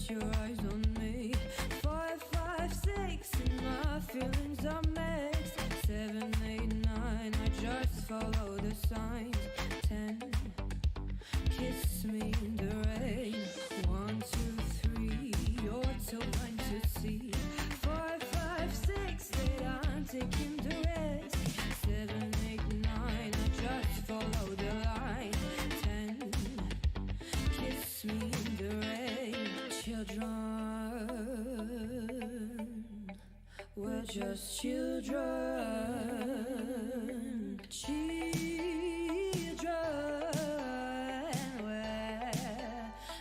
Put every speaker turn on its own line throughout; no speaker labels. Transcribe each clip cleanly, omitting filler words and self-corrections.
put your eyes on me. 5, 5, 6, and my feelings are mixed. 7, 8, 9, I just follow the signs. 10, kiss me in the rain. 1, 2, 3, you're too blind to see. 5, 5, 6, that I'm taking the risk. 7, 8, 9, I just follow the line. 10, kiss me in the rain. Children, we're just children. Children, we're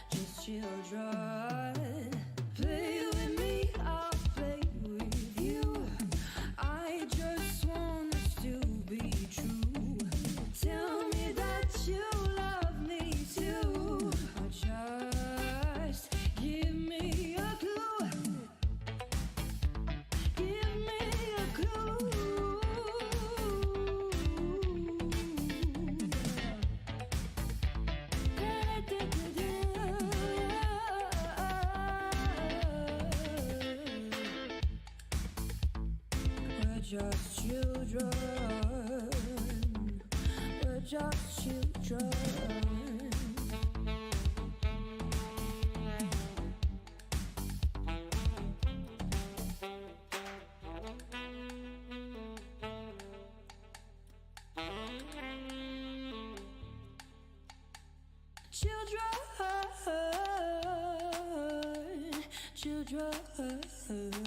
just children. Play with me, I'll play with you. I just want us to be true. Tell me that you love me too. Or just give me a clue. Give me a clue. We're just children. We're just children. Children, children.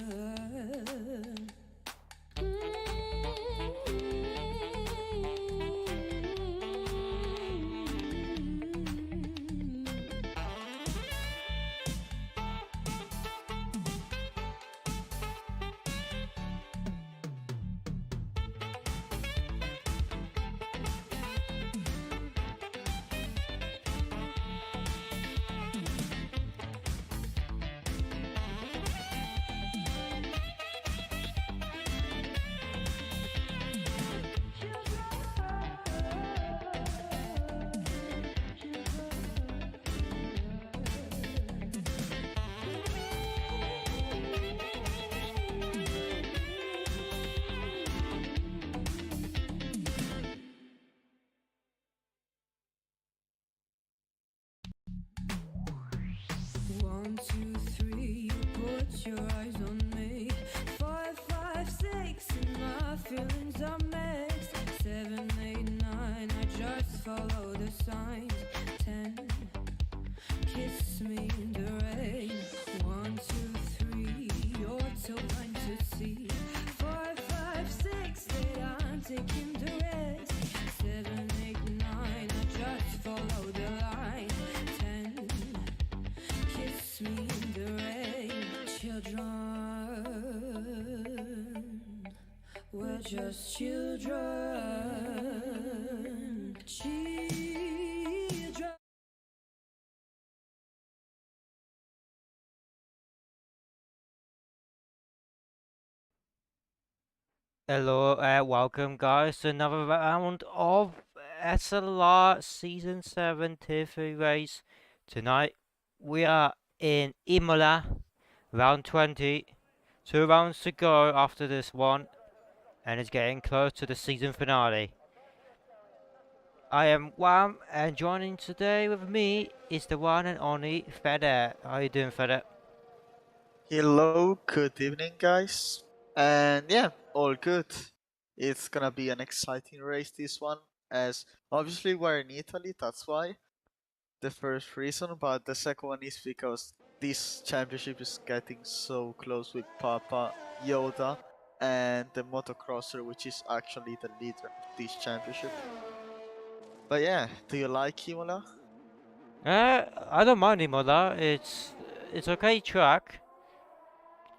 One, two, three, put your eyes on me. 5, 5, 6, and my feelings are mixed. 7, 8, 9, I just follow the signs. 10, kiss me in the rain. 1, 2, 3, you're too blind to see. 5, 5, 6, that I'm taking the risk. 7, 8, 9, I just follow the line. 10, kiss me in the rain. Children, we're just children. Children.
Hello, welcome guys to another round of SLR Season 7 Tier 3 race. Tonight we are in Emilia, round 20. 2 rounds to go after this one, and it's getting close to the season finale. I am Wham, and joining today with me is the one and only Feder. How you doing, Feder?
Hello, good evening guys, and yeah, all good. It's gonna be an exciting race this one, as obviously we're in Italy, that's why the first reason, but the second one is because this championship is getting so close with Papa, Yoda, and the motocrosser, which is actually the leader of this championship. But yeah, do you like Imola?
I don't mind Imola. It's okay track.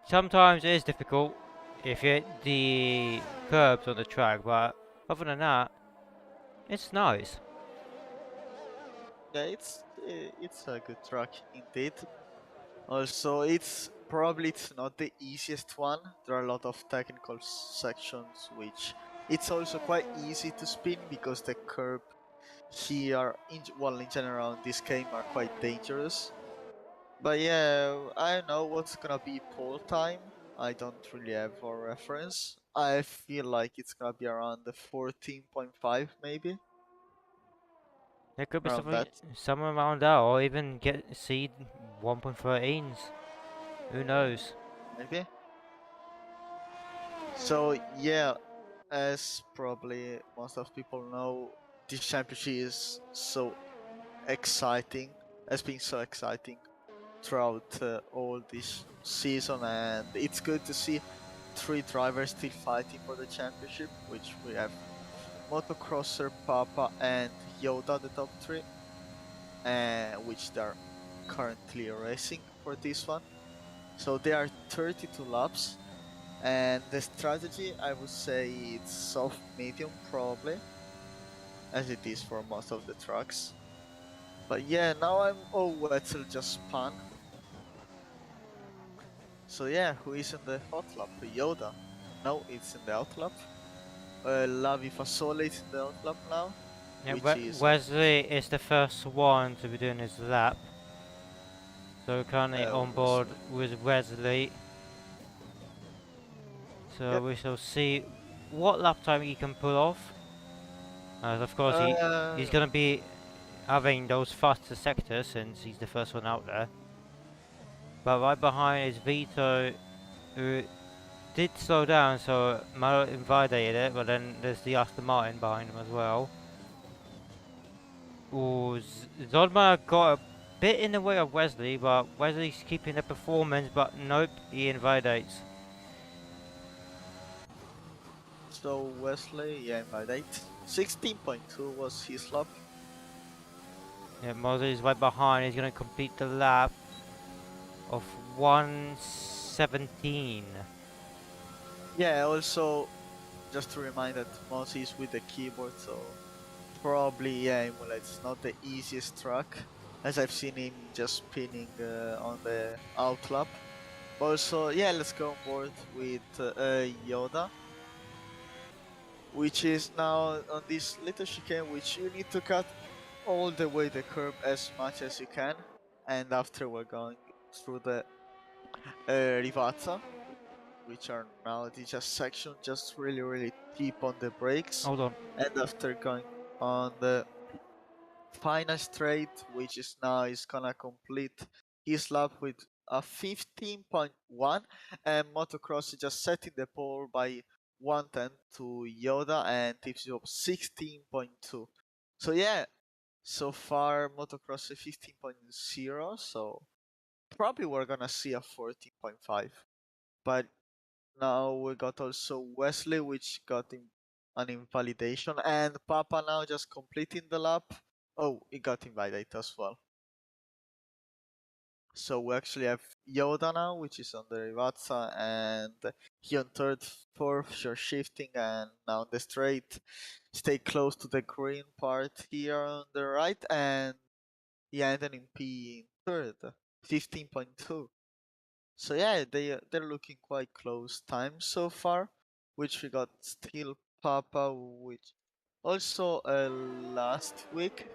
Sometimes it is difficult if you hit the curbs on the track, but other than that, it's nice.
Yeah, it's a good track indeed. Also, it's not the easiest one. There are a lot of technical sections, which it's also quite easy to spin because the curb here, in general in this game, are quite dangerous. But yeah, I know what's gonna be pole time. I don't really have a reference. I feel like it's gonna be around the 14.5 maybe.
There could be
Around
something
that.
somewhere around that, or even get seed 1.13s. Who knows?
Maybe. So yeah, as probably most of people know, this championship is so exciting. Has been so exciting throughout all this season, and it's good to see three drivers still fighting for the championship, which we have motocrosser Papa and Yoda, the top three, which they're currently racing for this one. So they are 32 laps, and the strategy I would say it's soft medium probably, as it is for most of the trucks. But yeah, now I'm Wetzel just spun. So yeah, who is in the hot lap? Yoda. No, it's in the out lap. Lavi Fasole is in the out lap now,
Yeah,
which is on
Wesley is the first one to be doing his lap. So currently on board
Wesley.
with Wesley. So
Yep.
we shall see what lap time he can pull off. As of course he's
Uh,
gonna be having those faster sectors since he's the first one out there. But right behind is Vito, who did slow down, so Malo invalidated it, but then there's the Aston Martin behind him as well. Ooh, Zodma got a bit in the way of Wesley, but Wesley's keeping the performance, but nope, he invalidates.
so Wesley, yeah, invalidate. 16.2 was his lap.
Yeah, Mosley is right behind, he's gonna complete the lap of 117.
Yeah, also just to remind that Mozi is with the keyboard, so probably yeah, Emilia, not the easiest track, as I've seen him just spinning on the out lap. Also, yeah, let's go on board with Yoda, which is now on this little chicane, which you need to cut all the way the curb as much as you can, and after we're going through the Rivazza, which are now the just section just really deep on the brakes,
Hold on.
and after going on the final straight, which is now is gonna complete his lap with a 15.1, and motocross is just setting the pole by 110 to Yoda and tips you up 16.2. So yeah, so far motocross is 15.0, so probably we're gonna see a 14.5. But now we got also Wesley, which got an invalidation, and Papa now just completing the lap. Oh, he got invalidated as well. So we actually have Yoda now, which is on the Rivazza, and he on third, fourth, sure shifting, and now on the straight. Stay close to the green part here on the right, and yeah, and then in P in third, 15.2. So yeah, they're looking quite close time so far, which we got still Papa, which also last week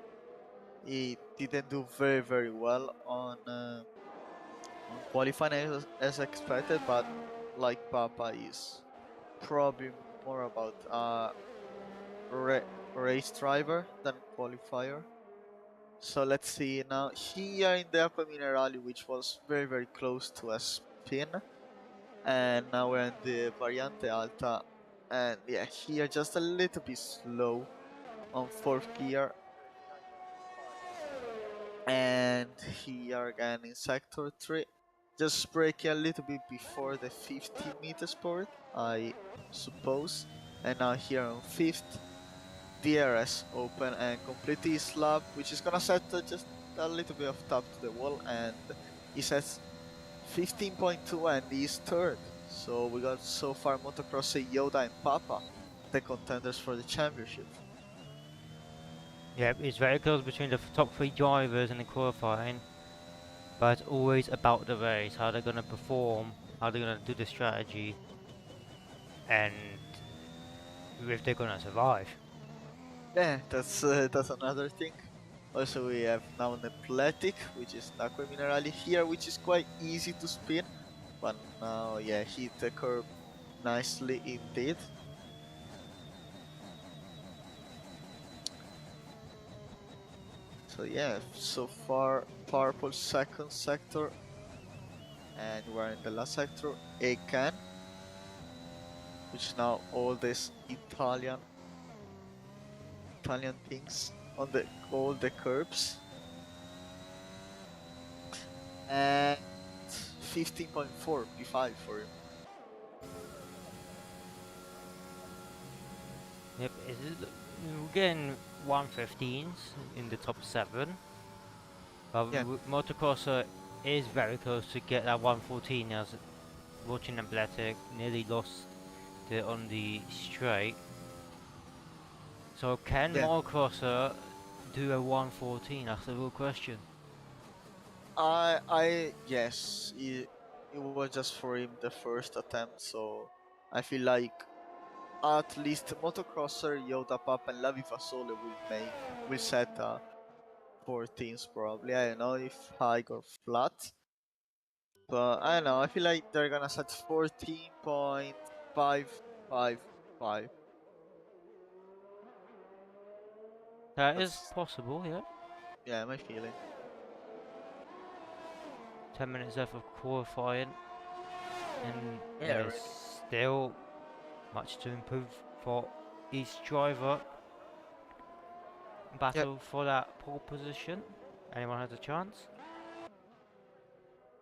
he didn't do very well on qualifying as expected, but like Papa is probably more about race driver than qualifier. So let's see now here in the upcoming rally, which was very close to a spin. And now we're in the Variante Alta, and yeah, here just a little bit slow on fourth gear, and here again in sector 3, just braking a little bit before the 50 meters port, I suppose. And now here on 5th, DRS open and complete his lap, which is gonna set just a little bit of top to the wall, and he sets 15.2 and he's third. So we got so far Motocross Yoda and Papa, the contenders for the championship.
Yeah, it's very close between the top three drivers in the qualifying, but it's always about the race, how they're gonna perform, how they're gonna do the strategy, and if they're gonna survive.
Yeah, that's another thing. Also, we have now an Athletic, which is Aqua Minerali here, which is quite easy to spin. But now, yeah, hit the curb nicely indeed. So yeah, so far purple second sector, and we're in the last sector, A can, which now all this Italian things on the all the curbs. And 15.4 P5 for him.
Yep, we're getting 115s in the top 7. But
Yeah.
Motocrosser is very close to get that 114 as watching Athletic nearly lost it on the straight. So can
Yeah.
Motocrosser do a 114? That's the real question.
Yes, it was just for him the first attempt, so I feel like at least Motocrosser, Yoda Pap, and Lavi Fasole will set 14s probably. I don't know if high or flat, but I don't know. I feel like they're gonna set 14.555.
That is
That's
possible, yeah.
yeah, my feeling.
10 minutes left of qualifying, and
Yeah,
there's
really.
still much to improve for each driver.
Yep.
Battle for that pole position. Anyone has a chance?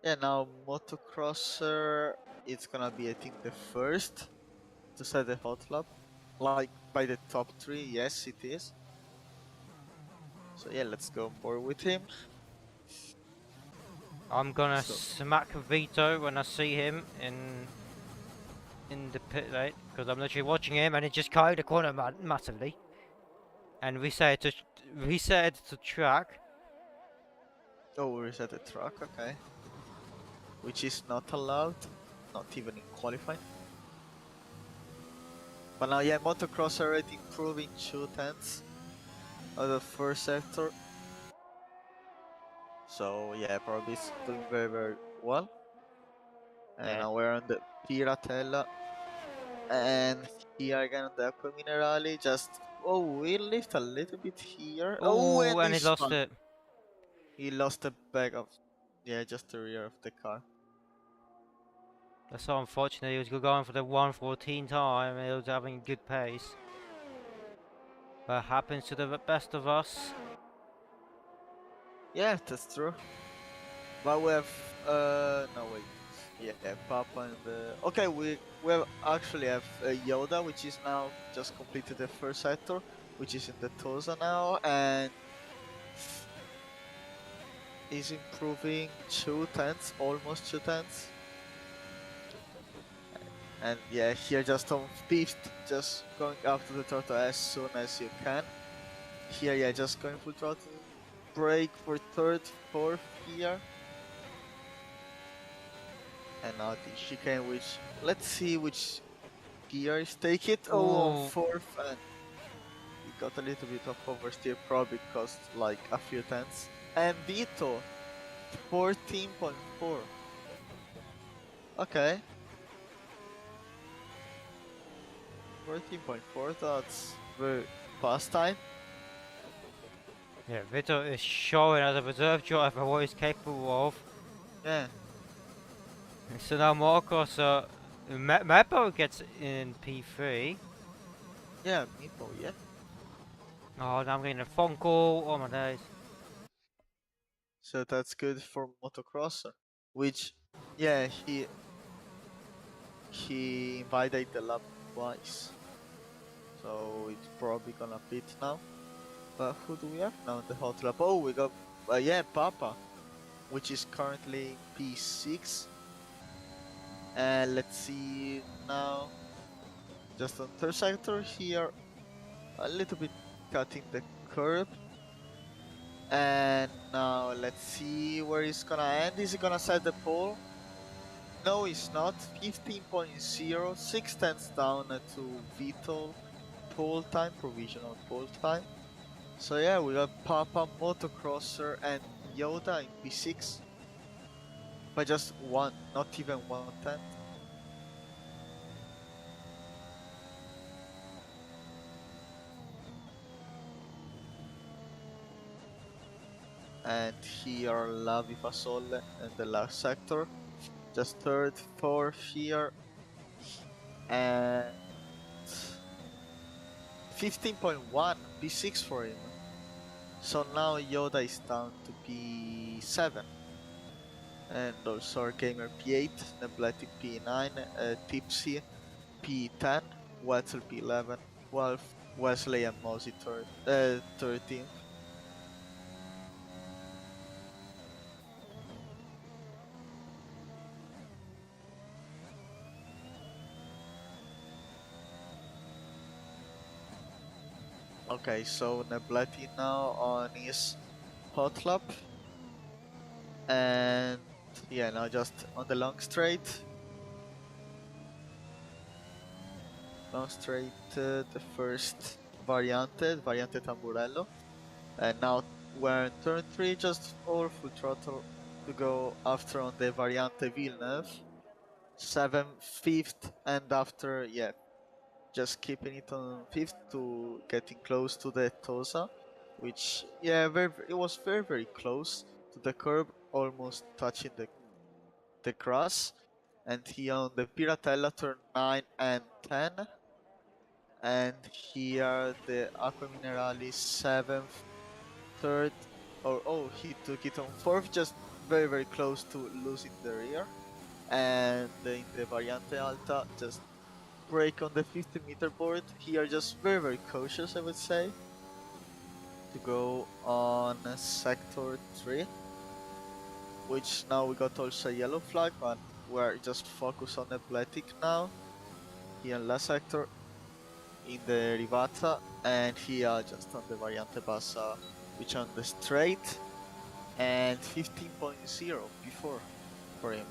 Yeah, now Motocrosser, it's gonna be I think the first to set the hot lap. Like by the top 3, yes it is. So yeah, let's go forward with him.
I'm gonna
So
smack Vito when I see him in the pit lane, because I'm literally watching him and he just carried the corner massively. And reset to track.
oh, we reset the track, okay. Which is not allowed, not even in qualifying. But now yeah, Motocross already improving 2/10 of the first sector. So yeah, probably it's doing very very well. And now we're on the Piratella. And here again on the Aqua Minerali, just we lift a little bit here. Oh,
Oh,
and
and he
this
lost
one.
it.
He lost the back of, yeah, just the rear of the car.
That's so unfortunate. He was going for the 114 time and he was having a good pace. But happens to the best of us.
Yeah, that's true. But we have, no wait. Yeah, Papa and the... Okay, we actually have Yoda, which is now just completed the first sector, which is in the Tosa now, and is improving 2/10, almost 2/10. And yeah, here just on 5th, just going up to the throttle as soon as you can. Here, yeah, just going full throttle. Brake for 3rd, 4th here. And now the chicane, which, let's see which gear is take it. Oh, on
Ooh.
4th, and he got a little bit of oversteer, probably cost like a few tenths. And Vito, 14.4. Okay. 14.4, that's very fast time.
Yeah, Vito is showing as a reserve driver what he's capable of.
Yeah.
So now Marcos, Meppo gets in P3.
Yeah, Meepo, yeah.
Oh, now I'm getting a phone call. Oh my days.
So that's good for motocrosser, which, yeah, he invited the lap twice, so it's probably gonna pit now. But who do we have now in the hot lap? Oh, we got yeah, Papa, which is currently P6. And let's see now, just on third sector here, a little bit cutting the curb. And now let's see where he's gonna end. Is he gonna set the pole? No, he's not. 15.0, 6 tenths down to Vito pole time, provisional pole time. So yeah, we got Papa, Motocrosser, and Yoda in P6 by just one, not even 1/10. And here Lavi Fasole in the last sector, just third, fourth here, and 15.1 P6 for him. So now Yoda is down to P7. And also our gamer P8, Nebletic P9, Tipsy P10, Wetzel P11, Wesley and Mosey 13th. Okay, so Nebletti now on his hot lap, and yeah, now just on the long straight. Long straight, the first Variante Tamburello, and now we're in turn 3, just all full throttle to go after on the Variante Villeneuve. 7th, 5th, and after, yeah, just keeping it on 5th to getting close to the Tosa, which, yeah, it was very close to the curb, almost touching the grass. And he on the Piratella turn 9 and 10. And here the Aqua Minerali 7th, 3rd, oh, he took it on 4th, just very close to losing the rear. And in the Variante Alta, just brake on the 50-meter board. Here, just very cautious, I would say, to go on sector 3, which now we got also a yellow flag, but we're just focused on Athletic now. Here in last sector, in the Rivata, and here just on the Variante Bassa, which on the straight, and 15.0 before for him.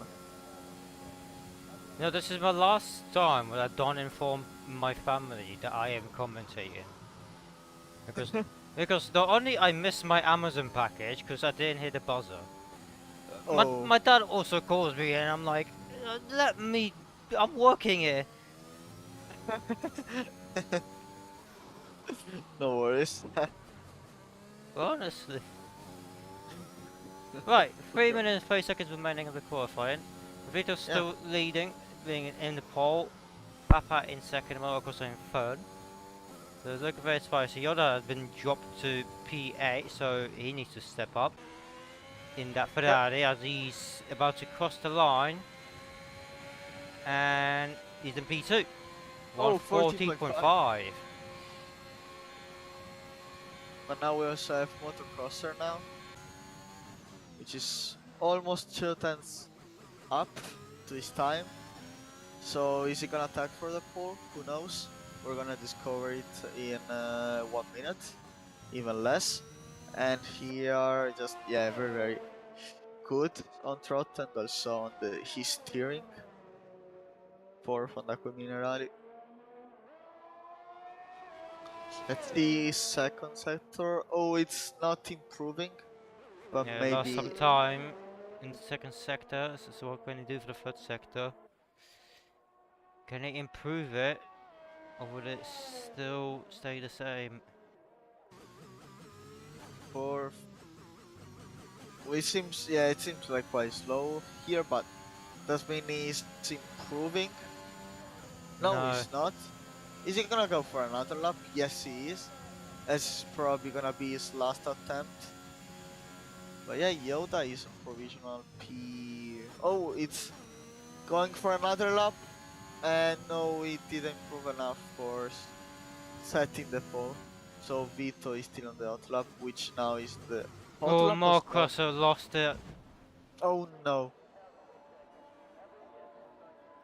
No, this is my last time when I don't inform my family that I am commentating. Because not only I missed my Amazon package because I didn't hear the buzzer.
Oh,
My dad also calls me and I'm like, let me, I'm working here.
no worries.
Honestly. Right, 3 minutes and 30 seconds remaining of the qualifying. Vito's still leading, being in the pole. Papa in second, Marcos in third. So it's looking very spicy. Yoda has been dropped to P8, so he needs to step up in that Ferrari as he's about to cross the line. And he's in P2.
Oh,
140.5.
But now we also have Motocrosser now, which is almost 2 tenths up to his time. So is he gonna attack for the pole? Who knows? We're gonna discover it in 1 minute, even less. And here, just very good on trot and also on his steering for Aqua Minerali. Let's see second sector. Oh, it's not improving, but
Yeah,
maybe
lost some time in the second sector. So what can he do for the third sector? Can he improve it? Or will it still stay the same?
fourth. Well, it seems like quite slow here, but does mean he's improving? No, he's not. Is he gonna go for another lap? Yes, he is. It's probably gonna be his last attempt. But yeah, Yoda is on provisional P. Oh, it's going for another lap, and no, it didn't improve enough for setting the pole. So Vito is still on the hot lap, which now is the hot
Oh,
lap.
Marcos lost it.
Oh no.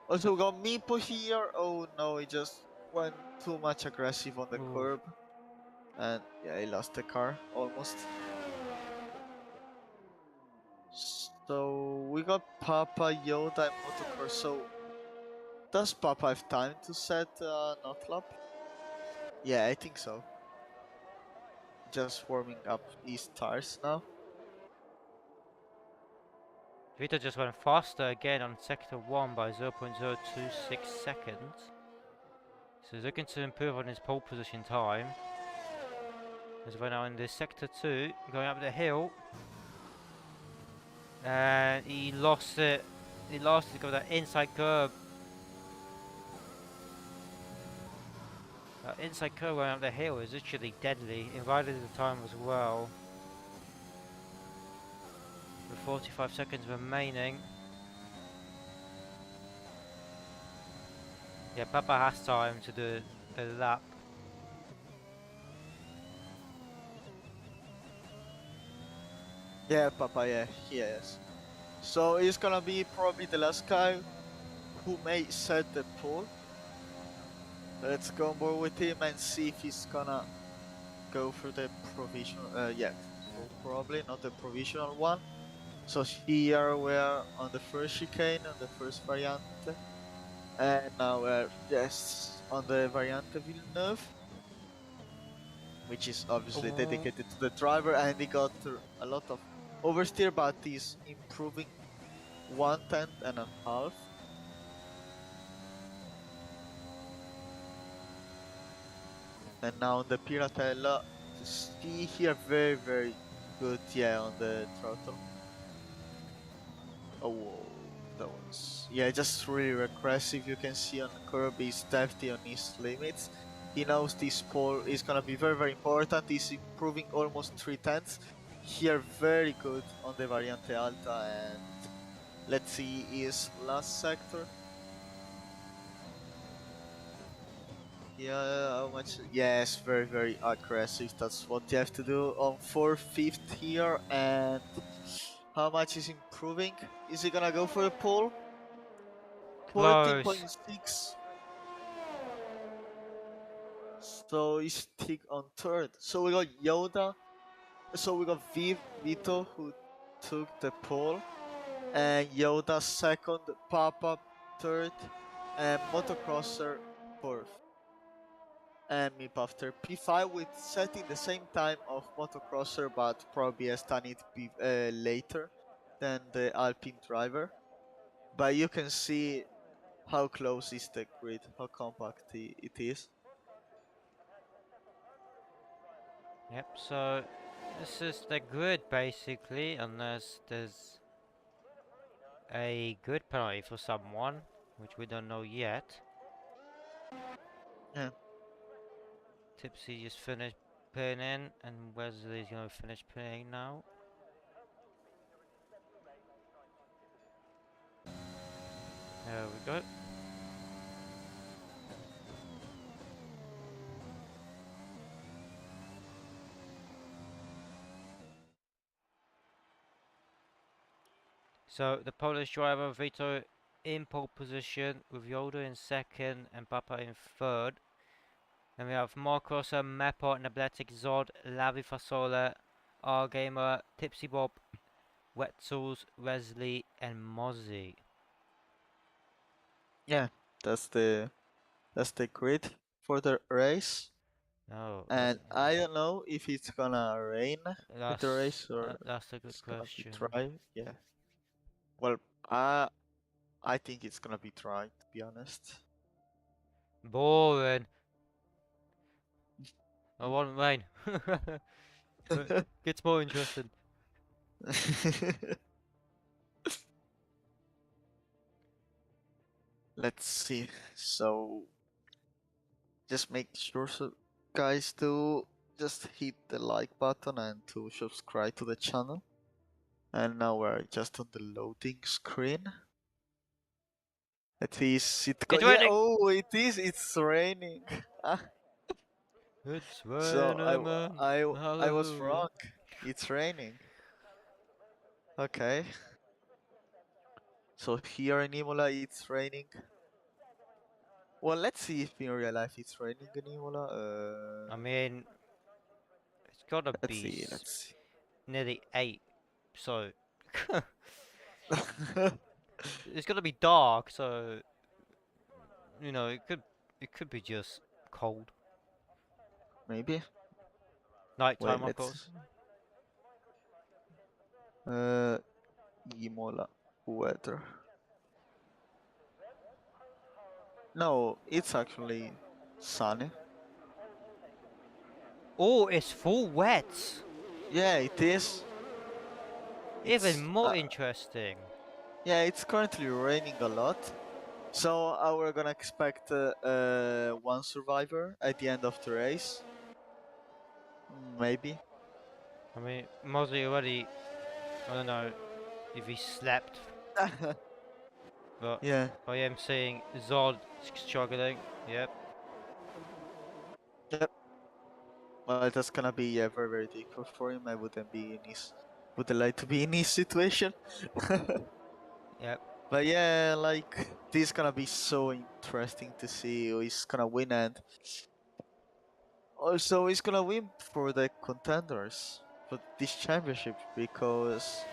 Also we got Meepo here. Oh no, he just went too much aggressive on the curb. And yeah, he lost the car almost. So we got Papa, Yoda, and Motocross. So does Papa have time to set not lap? Yeah, I think so. just warming up his tires now.
Vito just went faster again on sector 1 by 0.026 seconds. So he's looking to improve on his pole position time. As we're now in the sector 2, going up the hill. And he lost it. He lost it, got that inside curb. That inside curb going up the hill is literally deadly. Invited the time as well. With 45 seconds remaining. Yeah, Papa has time to do a lap.
Yeah, Papa, yeah, he is. So he's gonna be probably the last guy who may set the pole. Let's go on board with him and see if he's gonna go for the provisional, yeah, probably not the provisional one. So here we're on the first chicane, on the first variante. And now we're just on the variante Villeneuve, which is obviously dedicated to the driver, and he got a lot of oversteer, but he's improving 1/10 and a half. And now on the Piratella, see here very good, yeah, on the throttle. Oh, whoa, that was, yeah, just really regressive. You can see on the curb he's defty on his limits. He knows this pole is gonna be very important. He's improving almost 3/10. Here very good on the Variante Alta, and let's see his last sector. Yeah, how much? Yes, very aggressive. That's what you have to do on 4/5 here. And how much is improving? Is he gonna go for the pole?
Close.
14.6. So he's stick on third. So we got Yoda. So we got Vito who took the pole, and Yoda second, Papa third, and Motocrosser fourth. And Mip after P5 with setting the same time of Motocrosser, but probably has done it later than the Alpine driver. But you can see how close is the grid, how compact it is.
Yep, so this is the grid basically, unless there's a good penalty for someone, which we don't know yet.
Yeah.
Tipsy just finished pinning, and Wesley's gonna finish pinning now. There we go. So the Polish driver Vito in pole position, with Yoda in second and Papa in third. Then we have Marcos, Mappa, Nabletic, Zod, Lavi Fasola, R-Gamer, Tipsy Bob, Wetzels, Wesley, and Mozzie.
Yeah, that's the grid for the race.
No,
And I don't know if it's gonna rain with the race or
that's a good
it's gonna be
question.
dry. Yeah. Well, I think it's gonna be dry, to be honest.
Boring. I want rain. Gets more interesting.
Let's see. So just make sure, so guys, to just hit the like button and to subscribe to the channel. And now we're just on the loading screen. It is.
It's raining.
Oh, it is. It's raining.
It's
So
raining, man.
I was
Hallelujah.
wrong. It's raining. Okay. So here in Imola it's raining. Well, let's see if in real life it's raining in Imola.
I mean, it's gotta
Let's
be
see. Let's
nearly 8, so
see.
it's gotta be dark. So you know, it could be just cold.
Maybe.
Nighttime, of
let's
course.
Imola weather. No, it's actually sunny.
Oh, it's full wet.
Yeah, it is.
Even
It's
more interesting.
yeah, it's currently raining a lot. So we're gonna expect one survivor at the end of the race. Maybe.
I mean, Mozzie already, I don't know if he slept, but
Yeah.
I am seeing Zod struggling. Yep.
Yep. Well, that's gonna be very very difficult for him. I wouldn't be in his. Would like to be in his situation.
Yep.
But yeah, like this is gonna be so interesting to see who is gonna win, and also he's gonna win for the contenders for this championship, because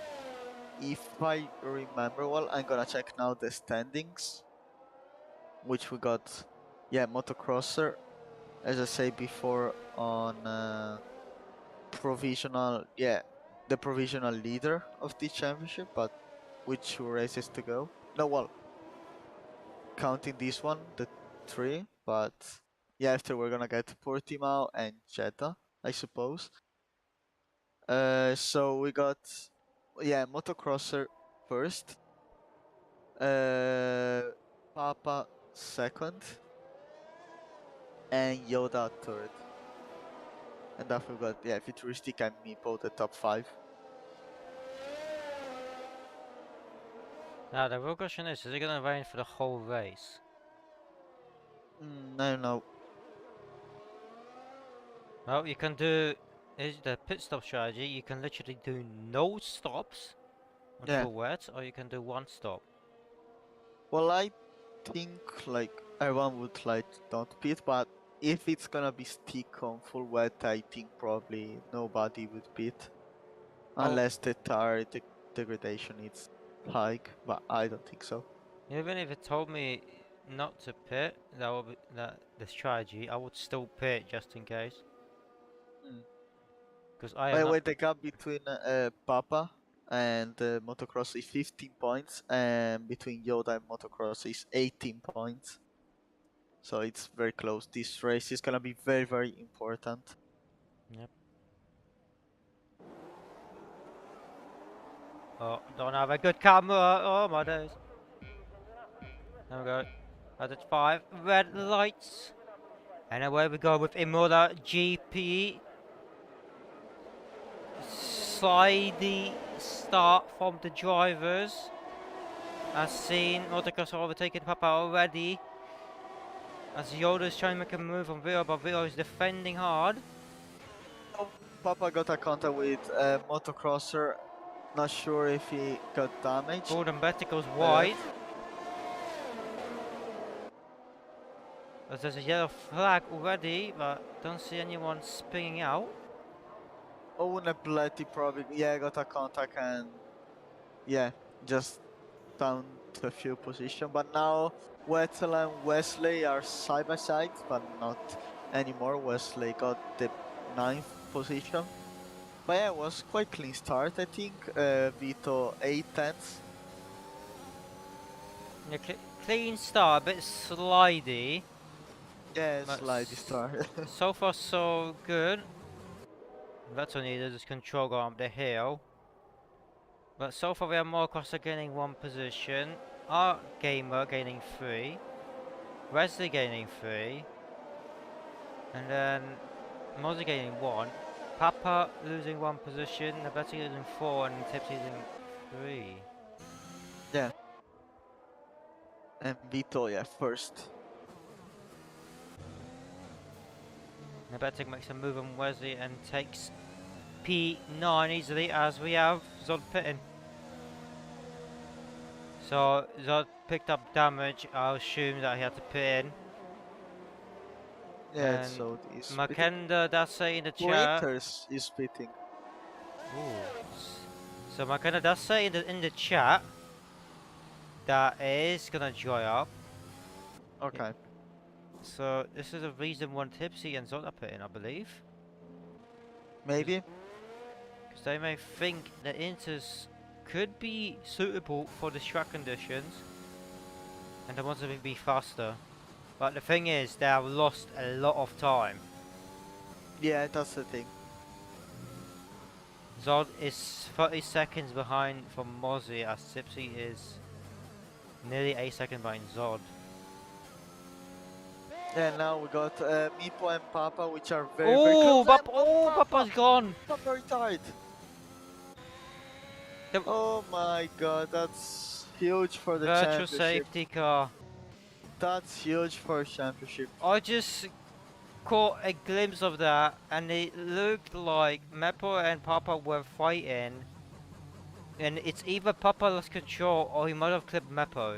if I remember well, I'm gonna check now the standings, which we got. Yeah, motocrosser, as I said before, on provisional. Yeah, the provisional leader of the championship, but with 2 races to go. No, well, counting this one, the 3, but yeah, after we're gonna get Portimao and Jeddah, I suppose. So we got, yeah, motocrosser first, Papa second, and Yoda third. And after we got, yeah, futuristic and Meepo the top 5.
Now the real question is it gonna rain for the whole race?
I don't know.
Well, you can do is the pit stop strategy. You can literally do no stops on
Yeah.
full wet, or you can do one stop.
Well, I think like everyone would like don't pit, but if it's gonna be stick on full wet, I think probably nobody would pit
Oh.
unless the tire degradation is high, but I don't think so.
Even if it told me not to pit, that would be that the strategy. I would still pit just in case, because I
By
am
the way,
not.
the gap between Papa and Motocross is 15 points, and between Yoda and Motocross is 18 points. So it's very close. This race is gonna be very, very important.
Yep. Oh, don't have a good camera. Oh my days. There we go. That's 5 red lights, and away we go with Imola GP. Slidey start from the drivers. As seen, Motocross are overtaking Papa already. As Yoda's trying to make a move on Vero, but Vero is defending hard.
Oh, Papa got a contact with Motocrosser. Not sure if he got damaged.
Gordon Betty goes wide. As there's a yellow flag already, but don't see anyone spinning out.
Oh, Nebletti probably, yeah, got a contact and, yeah, just down to a few position. But now Wetzel and Wesley are side by side, but not anymore. Wesley got the 9th position. But yeah, it was quite clean start, I think. Vito 8 tenths.
Yeah, clean start, a bit slidey.
Yeah,
But
slidey start.
so far so good. That's only just control going up the hill. But so far we have Motocrosser gaining 1 position. Our Gamer gaining 3. Wesley gaining 3. And then Mozzie gaining 1. Papa losing 1 position. Nabeti losing 4. And Tips losing 3.
Yeah. And Vito, yeah, first.
Nabetic makes a move on Wesley and takes P9 easily as we have Zod pitting. So Zod picked up damage. I'll assume that he had to pit in.
Yeah,
And
so he's
Makenda does say in the chat.
Winters is spitting.
Ooh. So Makenda does say in the chat that it is gonna dry up.
Okay.
So this is a reason 1 Tipsy and Zod are pitting, I believe.
Maybe.
Because they may think that Inters could be suitable for the track conditions and they want to be faster. But the thing is, they have lost a lot of time.
Yeah, that's the thing.
Zod is 30 seconds behind from Mozzie as Sipsy is nearly 8 seconds behind Zod.
And now we got Meepo and Papa, which are very, very
Oh,
close. And
Papa's gone!
Papa retired.
The
Oh my god, that's huge for the
virtual
championship.
safety car.
That's huge for championship.
I just caught a glimpse of that and it looked like Mepo and Papa were fighting. And it's either Papa lost control or he might have clipped Mepo.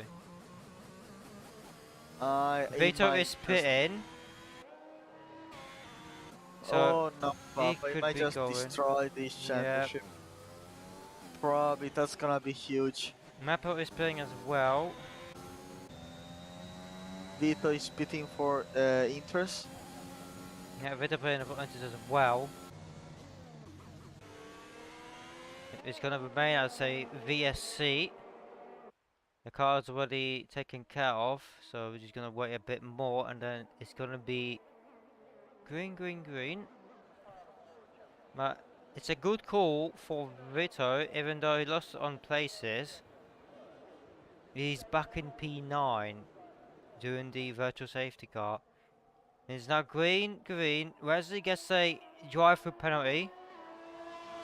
He
Vito
might
is
just-
pitting. So
oh no,
he
Papa, he
could
might
be
just
going.
destroy this championship. Probably that's gonna be huge.
Mepo is pitting as well.
Vito is pitting for Inters.
Yeah, Vito pitting for Inters as well. It's gonna remain as a VSC. The car's already taken care of, so we're just gonna wait a bit more and then it's gonna be green, green, green. But it's a good call for Vito, even though he lost on places. He's back in P9 doing the virtual safety car. It's now green, green. Wesley gets a drive-through penalty.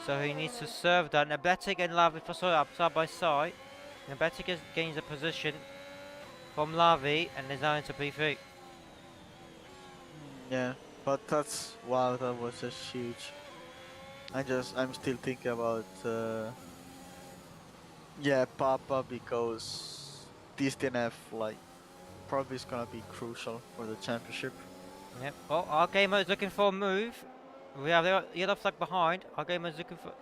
So he needs to serve that. Nebetic and Lavi for up side by side. Nebetic gains a position from Lavi and is now into P3.
Yeah, but that's wow, that was just huge. I'm still thinking about yeah, Papa, because this DNF like probably is gonna be crucial for the championship.
Yep. Oh, our gamer is looking for a move. We have the yellow flag behind. Our gamer is looking for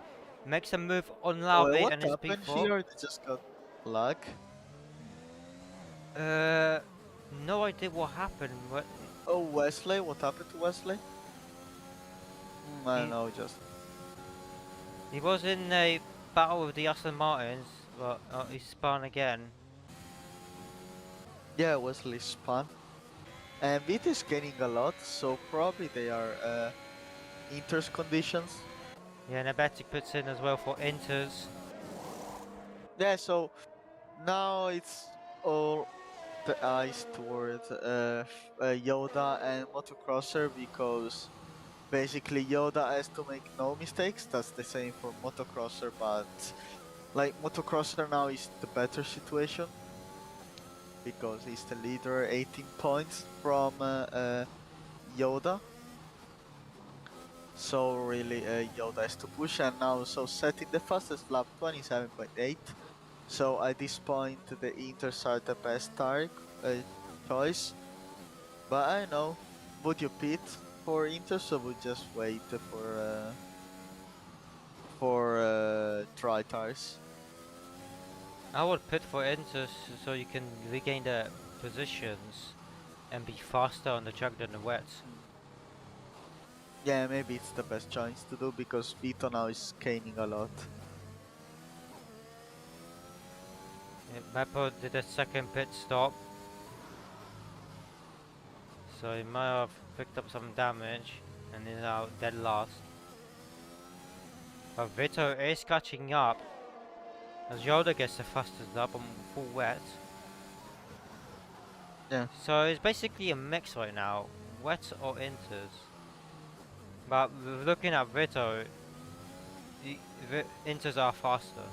makes a move on Lavi
What
and his
happened
P4.
here? They just got lag.
No idea what happened. What?
Oh, Wesley, what happened to Wesley? I don't know, just
He was in a battle with the Aston Martins, but he spun again.
yeah, Wesley spun. And Vito is gaining a lot, so probably they are Inter's conditions.
Yeah, Nebetic puts in as well for Inters.
Yeah, so now it's all the eyes toward Yoda and Motocrosser, because basically Yoda has to make no mistakes. That's the same for Motocrosser, but like Motocrosser now is the better situation because he's the leader, 18 points from Yoda. So really Yoda has to push, and now so setting the fastest lap 27.8. So at this point the Inters are the best tire choice. But I know, would you pit for Inters or would just wait for dry tires?
I would pit for Inters so you can regain the positions and be faster on the track than the wets.
Yeah, maybe it's the best choice to do because Vito now is gaining a lot.
Yeah, Mappo did a second pit stop. So he might have picked up some damage and is now dead last. But Vito is catching up as Yoda gets the fastest lap on full wet.
Yeah.
So it's basically a mix right now, wet or Inters. But looking at Vito, Inters are faster.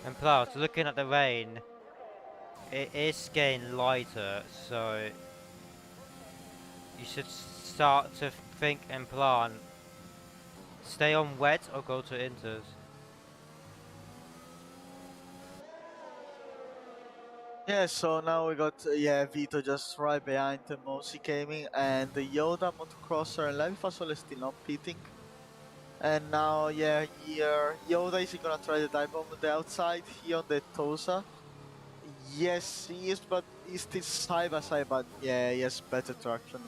And plus, looking at the rain, it is getting lighter, so you should start to think and plan. Stay on wet or go to Inters.
Yeah, so now we got Vito just right behind the Mosi Gaming, and the Yoda Motocrosser and Levi Fasol is still not pitting. And now here Yoda is gonna try the dive bomb on the outside here on the Tosa. Yes, he is, but he's still side by side, but yeah, he has better traction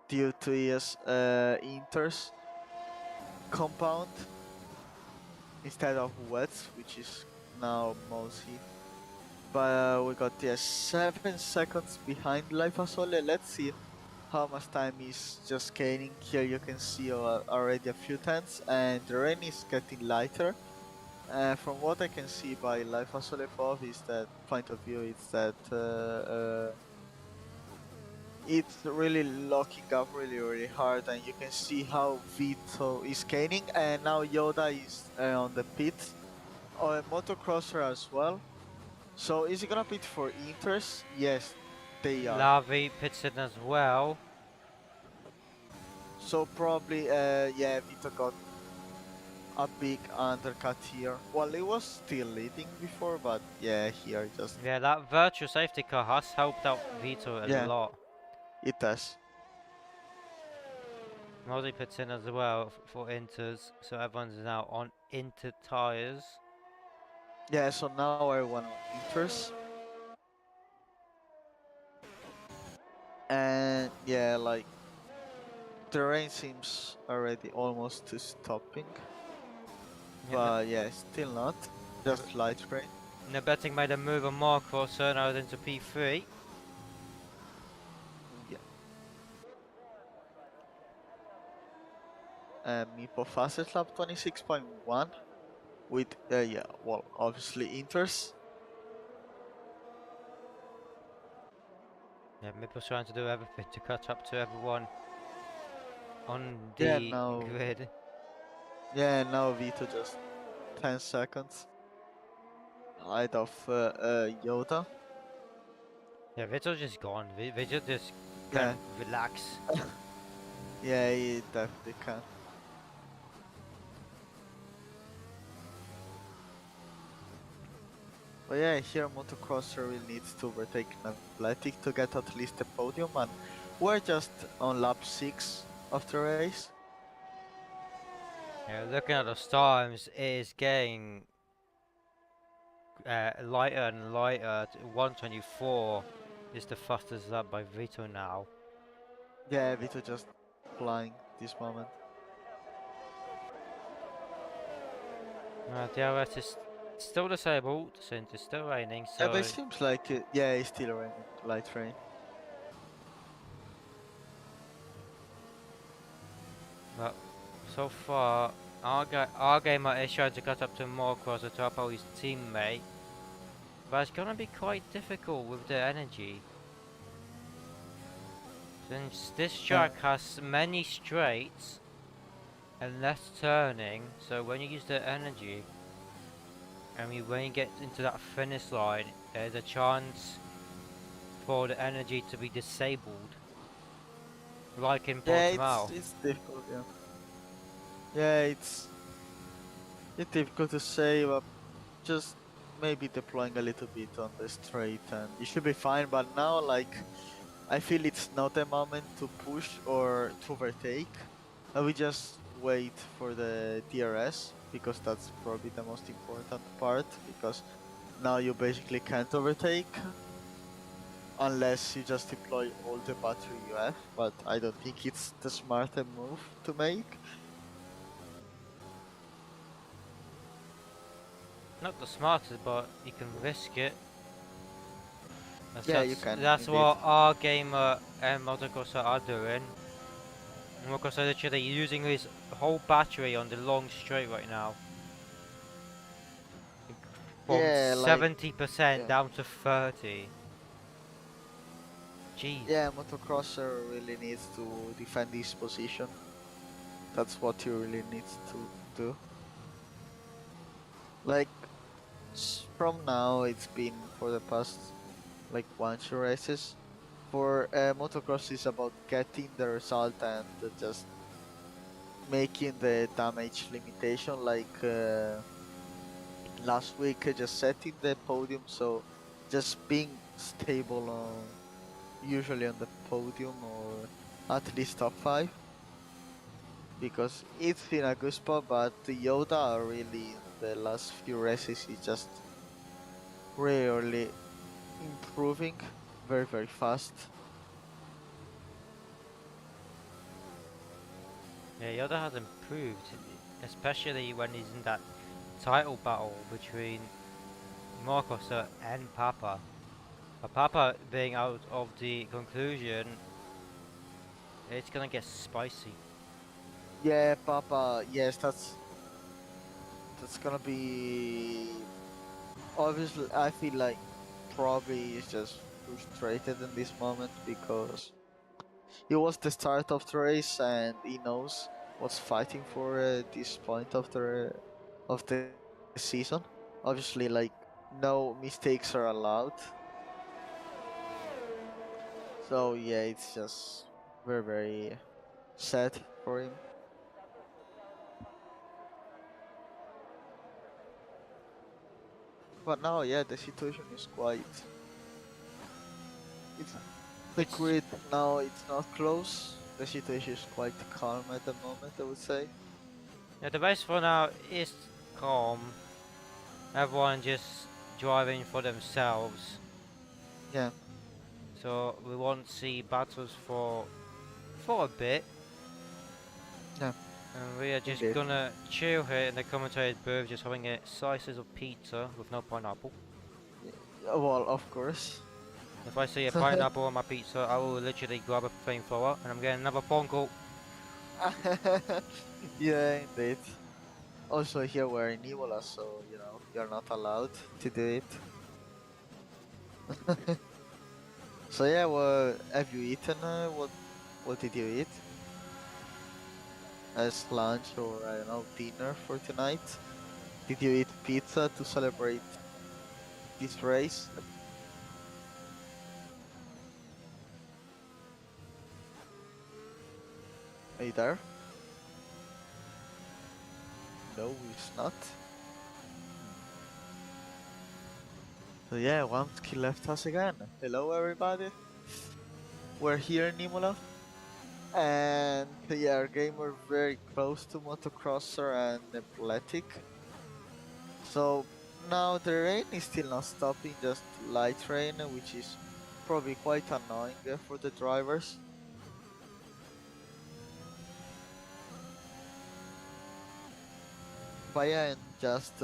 due to his Inters. compound instead of wets, which is now mossy. But we got 7 seconds behind Life Asole. Let's see how much time is just gaining. Here you can see already a few tenths, and the rain is getting lighter. From what I can see by Life Asole FOV is that point of view, it's that it's really locking up really hard, and you can see how Vito is gaining, and now Yoda is on the pit. A motocrosser as well. So is he gonna pit for Inters? Yes, they are.
Lavi pits in as well.
So probably, yeah, Vito got a big undercut here. Well, it was still leading before, but yeah, here just
Yeah, that virtual safety car has helped out Vito a
yeah,
lot.
it does.
Mozzie puts in as well for Inters, so everyone's now on Inter tyres.
Yeah, so now everyone on Inters. And yeah, like the rain seems already almost to stopping. But yeah, still not. Just light rain.
No betting made a move on Marco, so now into P3.
Yeah. Meepo fastest lap 26.1 with yeah, well, obviously Inters.
Yeah, Mipple's trying to do everything to catch up to everyone on
Yeah,
the
now
grid.
yeah, now Vito just 10 seconds ahead of Yoda.
Yeah, Vito's just gone. Vito just
Yeah.
can relax.
Yeah, he definitely can. But yeah, here Motocrosser will need to overtake Athletic to get at least a podium, and we're just on lap 6 of the race.
Yeah, looking at the times, it is getting lighter and lighter. 124 is the fastest lap by Vito now.
Yeah, Vito just flying this moment.
DRS is still disabled since it's still raining,
Yeah, but
so
it seems like yeah, it's still raining, light rain.
but so far our gamer is trying to catch up to Morcross to help out his teammate. But it's gonna be quite difficult with the energy. Since this track has many straights and less turning, so when you use the energy, when you get into that finish line, there's a chance for the energy to be disabled. Like in
Yeah,
Portimao.
it's difficult. Yeah, yeah, it's difficult to say, but just maybe deploying a little bit on the straight, and you should be fine. But now, like, I feel it's not a moment to push or to overtake. We just wait for the DRS because that's probably the most important part, because now you basically can't overtake unless you just deploy all the battery you have, but I don't think it's the smarter move to make.
Not the smartest, but you can risk it.
Yeah, you can
That's
indeed.
what our gamer and Motocrosser are doing. Motocrosser literally using his whole battery on the long straight right now. From
Yeah, like
70%
yeah.
down to 30. Jeez.
Yeah, motocrosser really needs to defend his position. That's what he really needs to do. Like from now, it's been for the past like 1 2 races. For motocross is about getting the result and just making the damage limitation. Like last week, just setting the podium, so just being stable on usually on the podium or at least top 5. Because it's been a good spot, but the Yoda are really in the last few races is just really improving very fast.
Yeah, Yoda has improved. especially when he's in that title battle between Marcos and Papa. But Papa being out of the conclusion, it's gonna get spicy.
Yeah, Papa. Yes, that's gonna be. Obviously, I feel like probably he's just frustrated in this moment because it was the start of the race and he knows what's fighting for this point of the season. Obviously, like no mistakes are allowed. So yeah, it's just very sad for him. But now, yeah, the situation is quite. It's the
It's
grid now. It's not close. The situation is quite calm at the moment, I would say.
yeah, the race for now is calm. Everyone just driving for themselves.
Yeah,
So we won't see battles for a bit.
yeah,
And we are just
indeed.
gonna chill here in the commentator's booth, just having a slices of pizza with no pineapple.
Well, of course.
If I see a pineapple on my pizza, I will literally grab a flamethrower and I'm getting another phone call.
Yeah, indeed. Also, here we're in Imola, so you know you're not allowed to do it. So yeah, well, have you eaten? What did you eat as lunch or I don't know dinner for tonight? Did you eat pizza to celebrate this race? Are you there? No, it's not. So yeah, Wamski left us again. Hello everybody. We're here in Imola. And yeah, our game were very close to motocrosser and athletic. So now the rain is still not stopping, just light rain, which is probably quite annoying for the drivers. But yeah, and just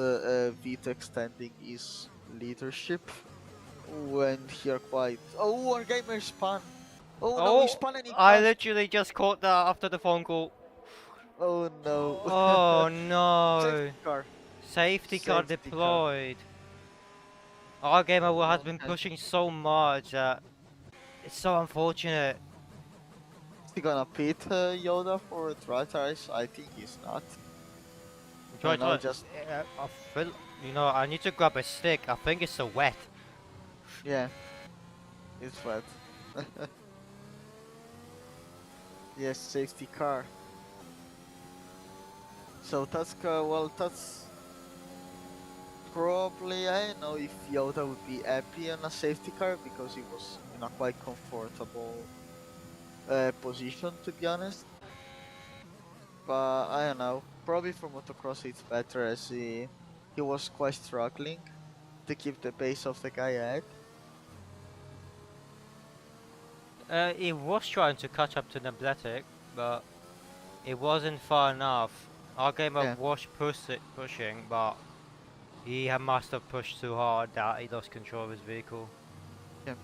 Vito extending his leadership when he are quite. Oh, our gamer spun. Oh no, he
Oh,
spun and he
I
crashed.
literally just caught that after the phone call.
Oh no.
Oh
Safety
no.
car.
Safety car
Safety car.
deployed. Our gamer has been
Okay.
pushing so much that it's so unfortunate.
Is he gonna pit Yoda for dry tires? I think he's not.
Try,
No,
try.
just
I feel, I need to grab a stick. I think it's so wet.
yeah, it's wet. Yes, safety car. So that's well, that's probably I don't know if Yoda would be happy on a safety car because he was in a quite comfortable position to be honest. But I don't know. Probably for motocross it's better as he was quite struggling to keep the pace of the guy ahead.
He was trying to catch up to Nebletic, but it wasn't far enough. Our gamer
Yeah,
was pushing, but he must have pushed too hard that he lost control of his vehicle.
yeah.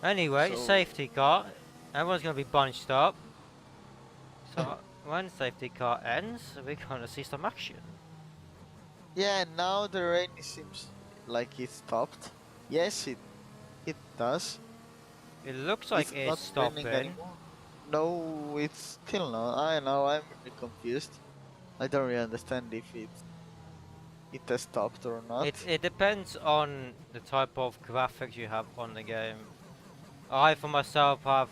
Anyway,
So
safety car. Everyone's gonna be bunched up. So when safety car ends, we're gonna see some action.
yeah, now the rain seems like it stopped. Yes, it does.
It looks like
It's
it's
not raining
stopping.
anymore. No, it's still not. I know. I'm really confused. I don't really understand if it has stopped or not.
It depends on the type of graphics you have on the game. I for myself have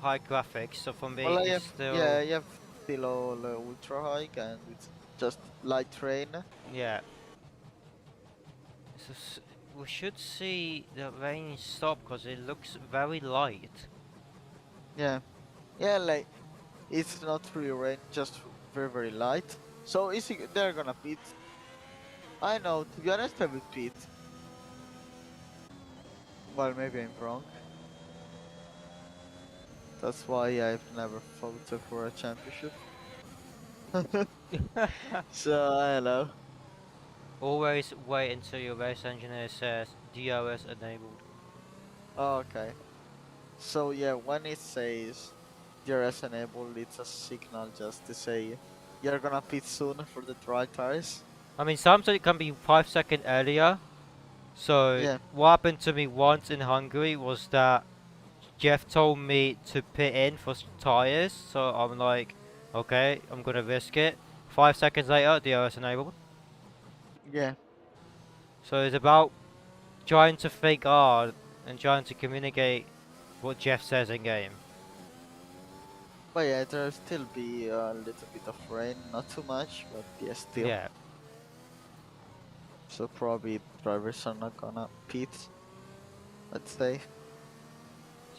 high graphics, so for me
Well, I
it's
have
still
yeah, I have still all ultra high and it's just light rain.
yeah. So we should see the rain stop because it looks very light.
Yeah, yeah, like it's not really rain, just very light. So is it, they're gonna pit? I know. To be honest, I would pit. Well, maybe I'm wrong. That's why I've never voted for a championship. So I don't know.
Always wait until your race engineer says DRS enabled.
Okay. So yeah, when it says DRS enabled, it's a signal just to say you're gonna pit soon for the dry tires.
I mean, sometimes it can be 5 seconds earlier. So
Yeah,
what happened to me once in Hungary was that Jeff told me to pit in for tires. So I'm like, okay, I'm gonna risk it. 5 seconds later, DRS enabled.
yeah.
So it's about trying to think hard and trying to communicate what Jeff says in game.
But yeah, there'll still be a little bit of rain, not too much, but yeah, still.
Yeah.
So probably drivers are not gonna pit, let's say.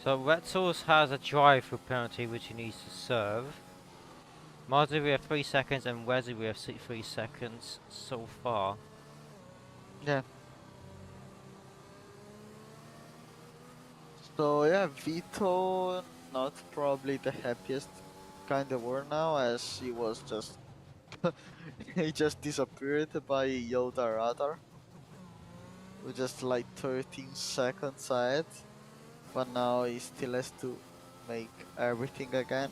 So Red Source has a drive-through penalty which he needs to serve. Marzi we have 3 seconds and Wesley we have 3 seconds so far.
Yeah. So yeah, Vito not probably the happiest kind of word now, as he was just he just disappeared by Yoda radar. With just like 13 seconds ahead, but now he still has to make everything again.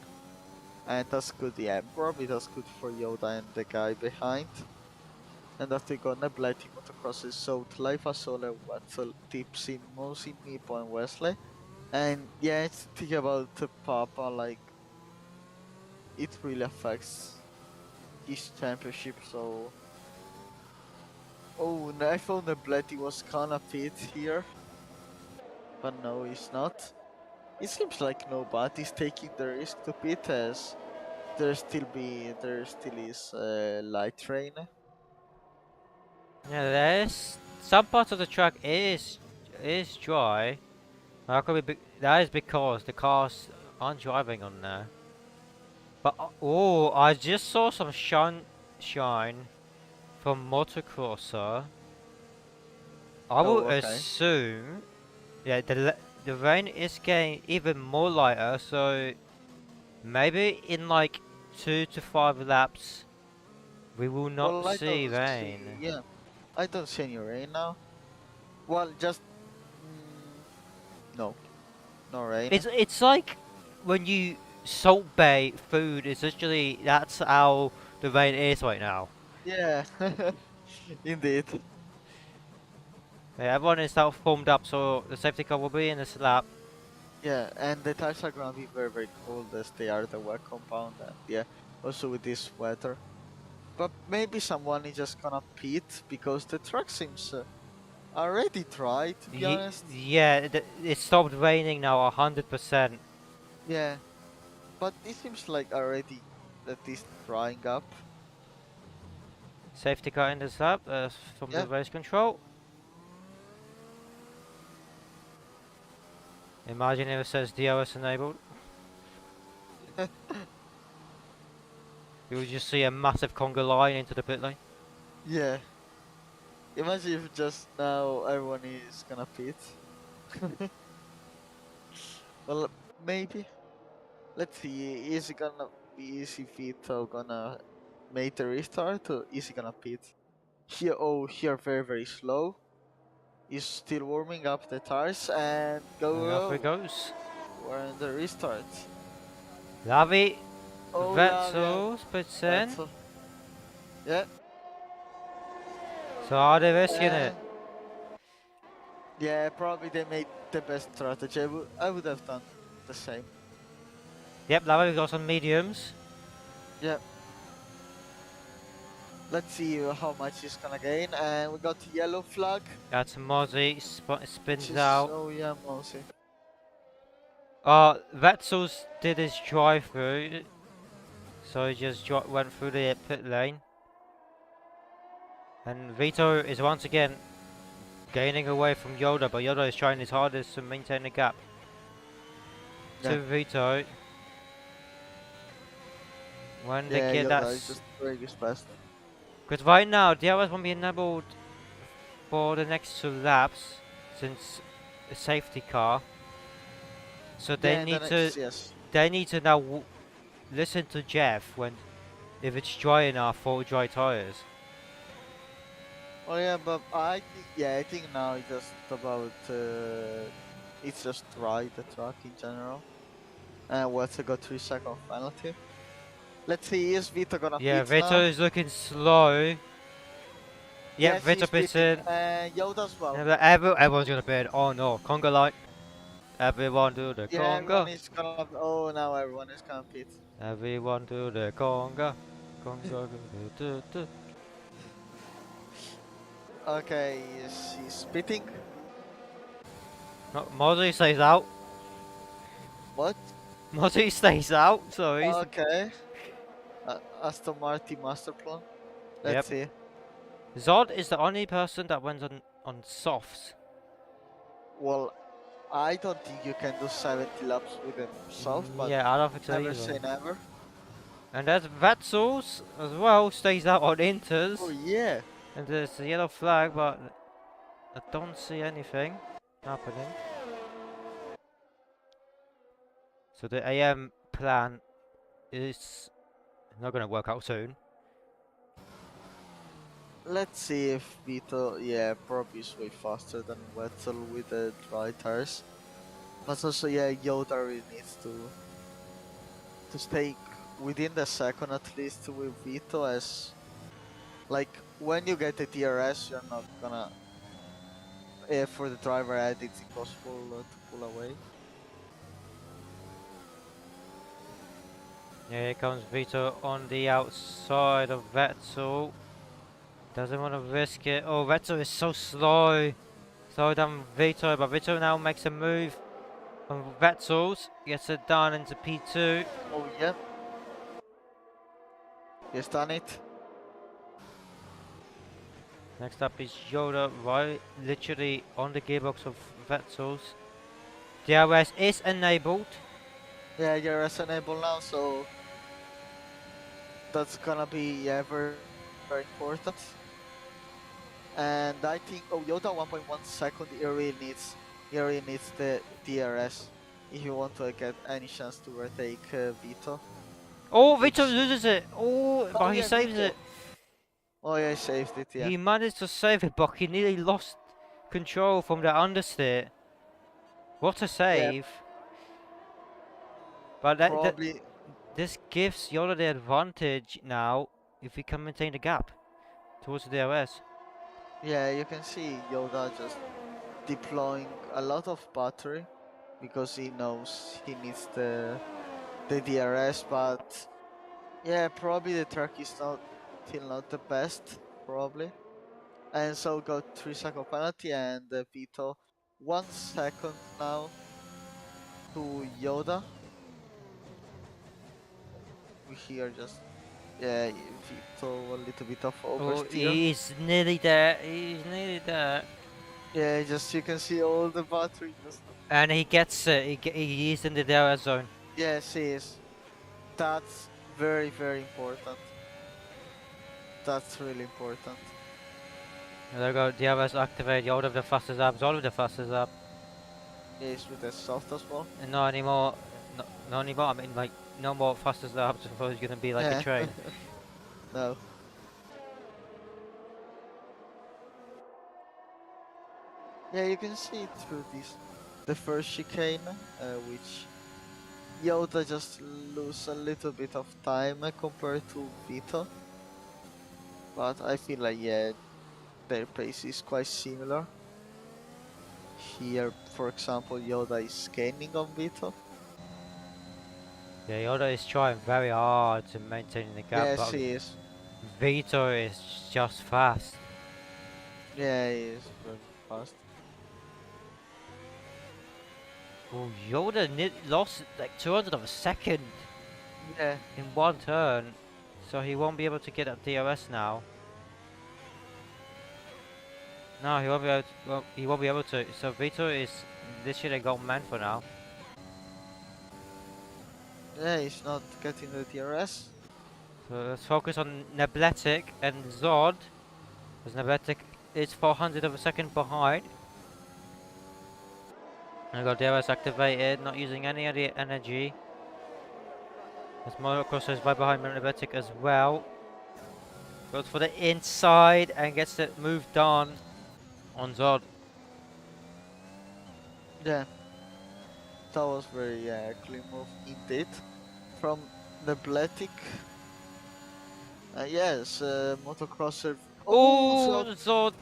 And that's good, yeah, probably that's good for Yoda and the guy behind. And after gonna Blighting motocross is so life Sole Wetzel tips in Mosi, Meepo and Wesley. And yeah, it's think about the Papa, like it really affects his championship, so oh, and I thought the Blighting was gonna fit here, but no, he's not. It seems like nobody's taking the risk to pit, as there still is light rain.
Yeah, there's some parts of the track is dry. That is because the cars aren't driving on there. But oh, I just saw some shine from motocrosser. I
Oh,
will
okay.
assume, yeah, the rain is getting even more lighter, so maybe in like 2 to 5 laps we will not
Well, I
see
don't
rain.
see, yeah, I don't see any rain now. Well, just no, no rain.
It's like when you salt bay food. Essentially, that's how the rain is right now.
Yeah, indeed.
Yeah, everyone is now formed up, so the safety car will be in this lap.
Yeah, and the tires are gonna be very, very cold as they are the wet compound, and yeah, also with this weather. But maybe someone is just gonna pit because the track seems already dry, to be honest.
Yeah, it stopped raining now 100%.
Yeah, but it seems like already that is drying up.
Safety car in this lap from the
Yeah,
race control. Imagine if it says DRS enabled. You will just see a massive conga line into the pit lane.
yeah. Imagine if just now everyone is gonna pit. Well, maybe. Let's see. Is it gonna be easy fit or gonna make the restart, or is it gonna pit? Here, oh, here very, very slow. Is still warming up the tires and
And off it
go.
goes.
We're in the restart.
Lavi
Oh yeah, yeah.
Vettel puts in.
That's yeah.
So are they risking it?
And yeah, probably they made the best strategy. I would have done the same.
Yep, Lavi got some mediums.
Yeah. Let's see how much he's gonna gain, and we got yellow flag.
That's Mozzie
Which
spins
is
out.
oh yeah, Mosi.
Vettel's did his drive through, so he just went through the pit lane. And Vito is once again gaining away from Yoda, but Yoda is trying his hardest to maintain the gap
Yeah.
to Vito. When they
Yeah,
get
Yoda
that,
is just doing his best.
because right now DRS won't be enabled for the next 2 laps since a safety car. So they
Yeah,
need
the
to
next, yes.
they need to now listen to Jeff when if it's dry enough for dry tires.
Oh yeah, but I think now it's just about it's just dry the track in general. And what's a good 3 second penalty? Let's see, is Vito gonna
Yeah,
pit
Vito
now?
is looking slow. Yep,
Yes,
Vito
he's
pits
pitting.
in.
And Yoda as well.
Yeah, but everyone's gonna pit. Oh no, conga line. Everyone do the
Yeah, everyone
conga.
is gonna. Oh, now everyone is gonna pit.
Everyone do the conga. Conga. do, do, do.
Okay, yes, he's pitting.
No, Mozzie stays out.
What?
Mozzie stays out. Sorry.
Okay. Aston Martin master plan.
Yep.
Let's see.
Zod is the only person that went on softs.
Well, I don't think you can do 70 laps with himself, but
Yeah, I don't think so
never
either.
say never.
And that's Vatsal's as well, stays out on inters.
Oh yeah.
And there's a yellow flag, but I don't see anything happening. So the AM plan is not going to work out soon.
Let's see if Vito, yeah, probably is way faster than Wetzel with the dry tires. But also, yeah, Yoda really needs to stay within the second at least with Vito, as like when you get the DRS, you're not gonna. For the driver ed, it's impossible to pull away.
Yeah, here comes Vito on the outside of Vettel. Doesn't want to risk it. Oh, Vettel is so slow. Slower than Vito, but Vito now makes a move on Vettel's. Gets it done into P2.
Oh yeah. He's done it.
Next up is Yoda, right, literally on the gearbox of Vettel's. DRS is enabled.
Yeah, you're enable now, so that's gonna be very, very important. And I think Yoda 1.1 second he really needs the DRS if you want to get any chance to retake Vito.
Oh, Vito loses it. Oh, but he
yeah,
saves
Vito.
it.
Oh yeah, he saved it, yeah.
He managed to save it, but he nearly lost control from the understeer. What a save. But
Probably,
this gives Yoda the advantage now if he can maintain the gap towards the DRS.
yeah, you can see Yoda just deploying a lot of battery because he knows he needs the DRS, but yeah, probably the track is still not the best, probably. And so got 3 second penalty and Vito 1 second now to Yoda. We hear just, yeah, Vito a little bit of
Oh,
oversteer.
he's nearly there. He's nearly there.
Yeah, just you can see all the battery just.
And he gets it. He is in the DRS zone.
Yes, he is. That's very, very important. That's really important.
And there we go. DRS activate. Yoda with the fastest up. Zol with the fastest up.
Yes, with the soft as well.
And not anymore. Not anymore. I mean, like, no more fastest laps. I thought it was gonna be like a train.
No. Yeah, you can see it through the first chicane, which Yoda just lose a little bit of time compared to Vito. But I feel like, yeah, their pace is quite similar. Here, for example, Yoda is scanning on Vito.
Yeah, Yoda is trying very hard to maintain the gap.
Yes,
But
he is.
Vito is just fast.
Yeah, he is very fast.
Oh, Yoda lost like 200 of a second
Yeah.
in one turn. So he won't be able to get that DRS now. No, he won't be able to, well, he won't be able to. So Vito is literally a gold man for now.
Yeah, he's not getting the DRS.
So let's focus on Nebletic and Zod. Because Nebletic is 400 of a second behind. And I got DRS activated, not using any of the energy. As motocrosser is right behind Metabetic as well. Goes for the inside and gets it moved on Zod.
Yeah, that was very clean move indeed from the Bletic. Yes, motocrosser. Oh,
Oh,
so
Zod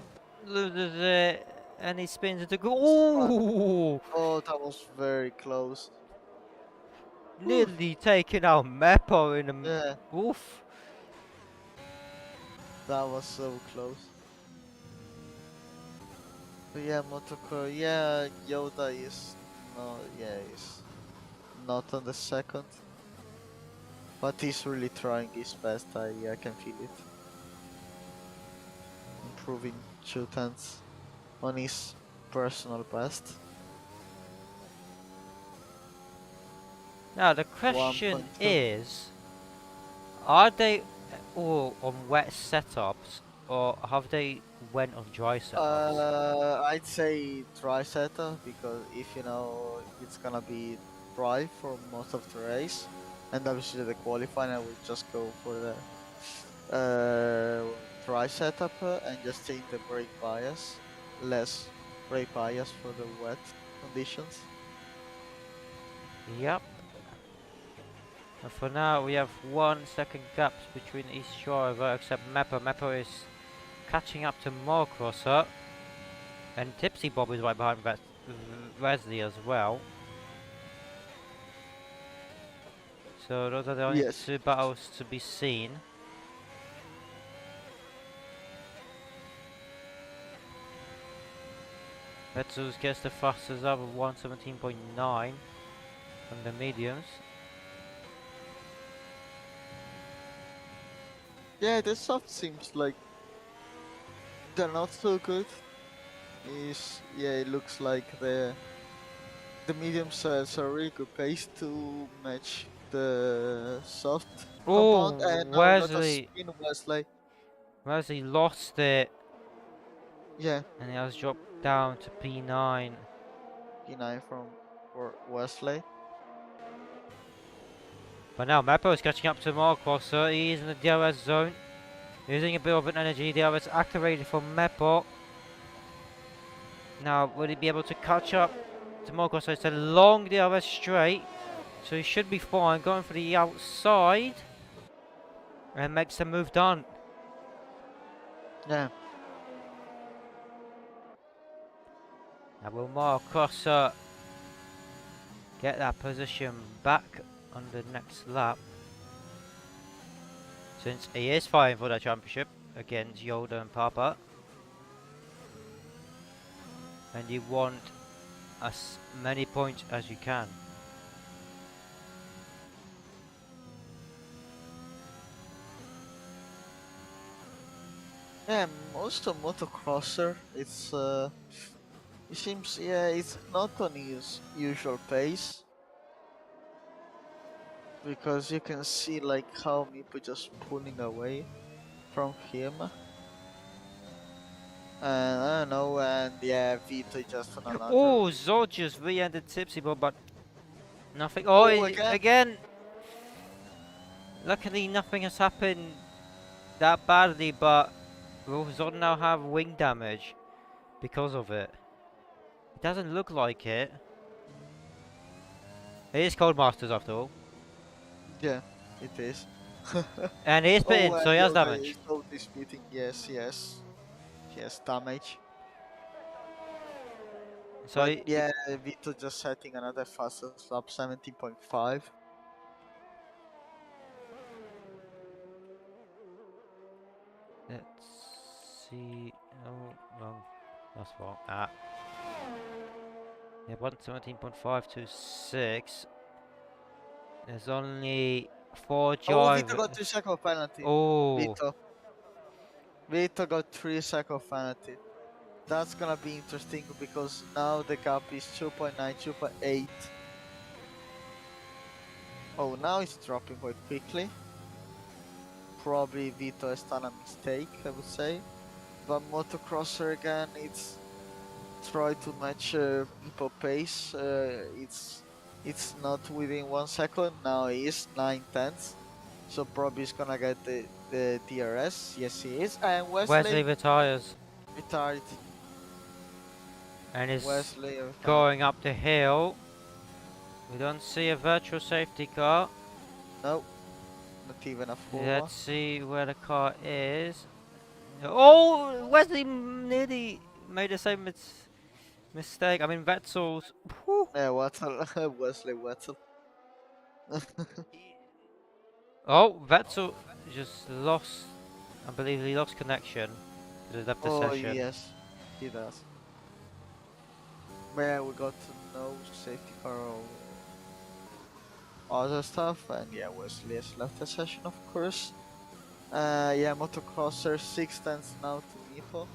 loses it and he spins into
spun.
goal.
Oh, that was very close. Whew.
Nearly taking out Meppo in
Yeah,
a oof.
that was so close. But yeah, motocross. Yeah, Yoda is no, yeah, is not on the second, but he's really trying his best. I can feel it. Improving 2 tenths on his personal best.
Now the question
1.2.
is, are they all on wet setups or have they went on dry setups?
I'd say dry setup because if you know it's gonna be dry for most of the race, and obviously the qualifying, I would just go for the dry setup and just change the brake bias, less brake bias for the wet conditions.
Yep. And for now we have 1 second gaps between each driver except Meppo. Meppo is catching up to Motocrosser and Tipsy Bob is right behind Wesley as well. So those are the only
Yes.
two battles to be seen. Petsus gets the fastest up of 117.9 from the mediums.
Yeah, the soft seems like they're not so good. It looks like the medium cells are really good pace to match the soft compound. And
Oh,
now we got a
Wesley!
spin Wesley.
Wesley lost it
Yeah,
and he has dropped down to P9.
P9 from Wesley.
But now Meppo is catching up to Motocrosser. He is in the DRS zone. Using a bit of an energy. DRS activated for Meppo. Now, will he be able to catch up to Motocrosser? It's a long DRS straight. So he should be fine. Going for the outside. And makes the move done.
Yeah.
Now will Motocrosser get that position back on the next lap? Since he is fighting for that championship against Yoda and Papa. And you want as many points as you can.
Yeah, also motocrosser. It seems it's not on his usual pace because you can see like how Mipo just pulling away from him. And I don't know, and yeah, Vito just on another.
Oh, Zod just re-ended Tipsy but nothing. Oh,
Oh, again?
again! Luckily nothing has happened that badly, but will Zod now have wing damage because of it? It doesn't look like it. It is Codemasters after all.
Yeah, it is.
And he is
Oh,
bitten, so
and
he has
Yoda
damage.
is totally splitting. Yes, yes. Yes, damage.
So
But yeah, Vito just setting another fastest lap, 17.5.
let's see. Oh, wrong. That's wrong. Ah. Yeah, 117.5 to 6. There's only 4
Oh, Vito
drivers.
got 3 second penalty.
Oh,
Vito. Vito got 3 second penalty. That's gonna be interesting because now the gap is 2.9, 2.8. Oh, now it's dropping quite quickly. Probably Vito has done a mistake, I would say. But motocrosser again, it's try to match people pace. It's it's not within 1 second. Now he is 9 tenths. So probably he's gonna get the DRS. Yes, he is. And
Wesley
Wesley
retires
retired.
and is
Wesley retired.
going up the hill. We don't see a virtual safety car.
No, not even a full one.
Let's see where the car is. Oh, Wesley nearly made the same mistake. I mean, Vettel's. Whew.
Yeah, Wetzel. Wesley Wetzel.
Oh, Vettel just lost. I believe he lost connection because he left the
Oh
session.
yes, he does. But yeah, we got no safety car or other stuff, and yeah, Wesley has left the session, of course. Yeah, motocrosser 6 tenths now to Mito,